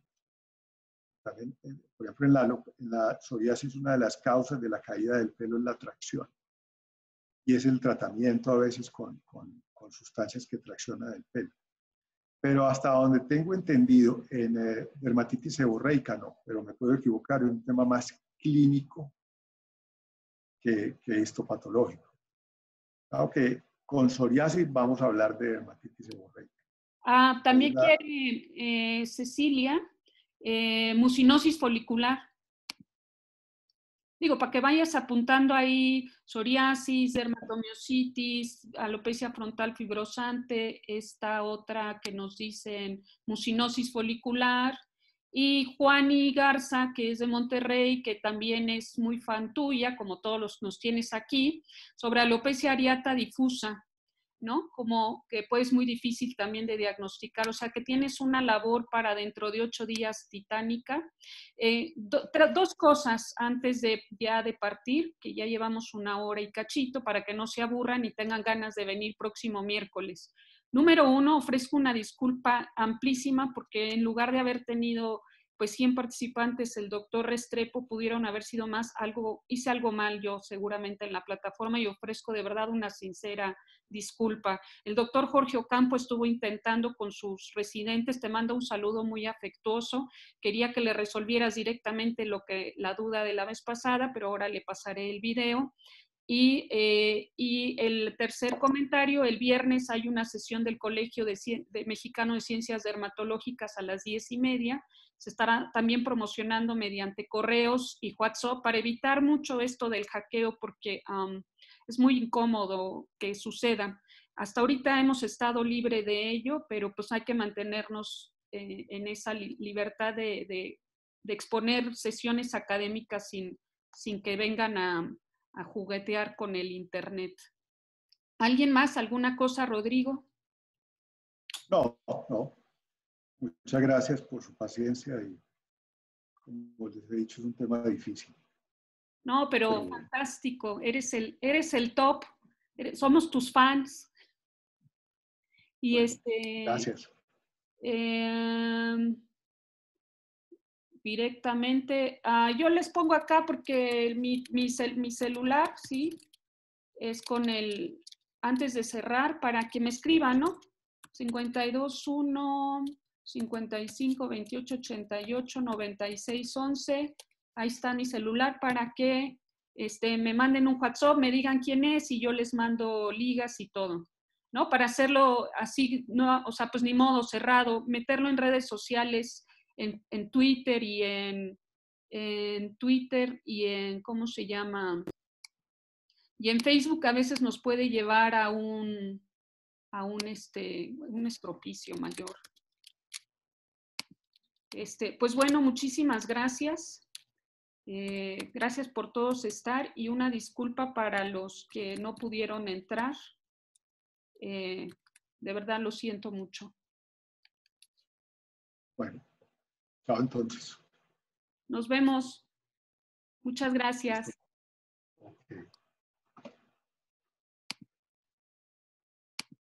También, por ejemplo, en la psoriasis una de las causas de la caída del pelo es la tracción. Y es el tratamiento a veces con sustancias que traccionan el pelo. Pero hasta donde tengo entendido, en dermatitis seborreica no, pero me puedo equivocar, es un tema más clínico que histopatológico. Claro que con psoriasis vamos a hablar de dermatitis seborreica. También quiere Cecilia, mucinosis folicular. Digo, para que vayas apuntando ahí psoriasis, dermatomiositis, alopecia frontal fibrosante, esta otra que nos dicen mucinosis folicular, y Juani Garza, que es de Monterrey, que también es muy fan tuya, como todos los nos tienes aquí, sobre alopecia areata difusa, ¿no? Como que pues muy difícil también de diagnosticar, o sea que tienes una labor para dentro de 8 días titánica. Dos cosas antes de partir, que ya llevamos 1 hora y cachito, para que no se aburran y tengan ganas de venir próximo miércoles. Número 1, ofrezco una disculpa amplísima porque en lugar de haber tenido pues 100 participantes, el doctor Restrepo, pudieron haber sido más, hice algo mal yo seguramente en la plataforma y ofrezco de verdad una sincera disculpa. El doctor Jorge Ocampo estuvo intentando con sus residentes, te manda un saludo muy afectuoso, quería que le resolvieras directamente la duda de la vez pasada, pero ahora le pasaré el video. Y el tercer comentario, el viernes hay una sesión del Colegio Mexicano de Ciencias Dermatológicas a las 10:30. Se estará también promocionando mediante correos y WhatsApp para evitar mucho esto del hackeo porque es muy incómodo que suceda. Hasta ahorita hemos estado libre de ello, pero pues hay que mantenernos en esa libertad de exponer sesiones académicas sin que vengan a juguetear con el internet. ¿Alguien más? ¿Alguna cosa, Rodrigo? No. Muchas gracias por su paciencia y, como les he dicho, es un tema difícil. No, pero fantástico. Eres el top. Somos tus fans. Y bueno, gracias. Directamente, yo les pongo acá porque mi celular, sí, es con antes de cerrar, para que me escriban, ¿no? 521 55 28 88 96 11. Ahí está mi celular para que me manden un WhatsApp, me digan quién es y yo les mando ligas y todo, ¿no? Para hacerlo así, no, o sea, pues ni modo cerrado, meterlo en redes sociales, en Twitter y en Twitter y en, ¿cómo se llama? Y en Facebook a veces nos puede llevar a un estropicio mayor. Pues bueno, muchísimas gracias. Gracias por todos estar y una disculpa para los que no pudieron entrar. De verdad lo siento mucho. Bueno, chao entonces. Nos vemos. Muchas gracias.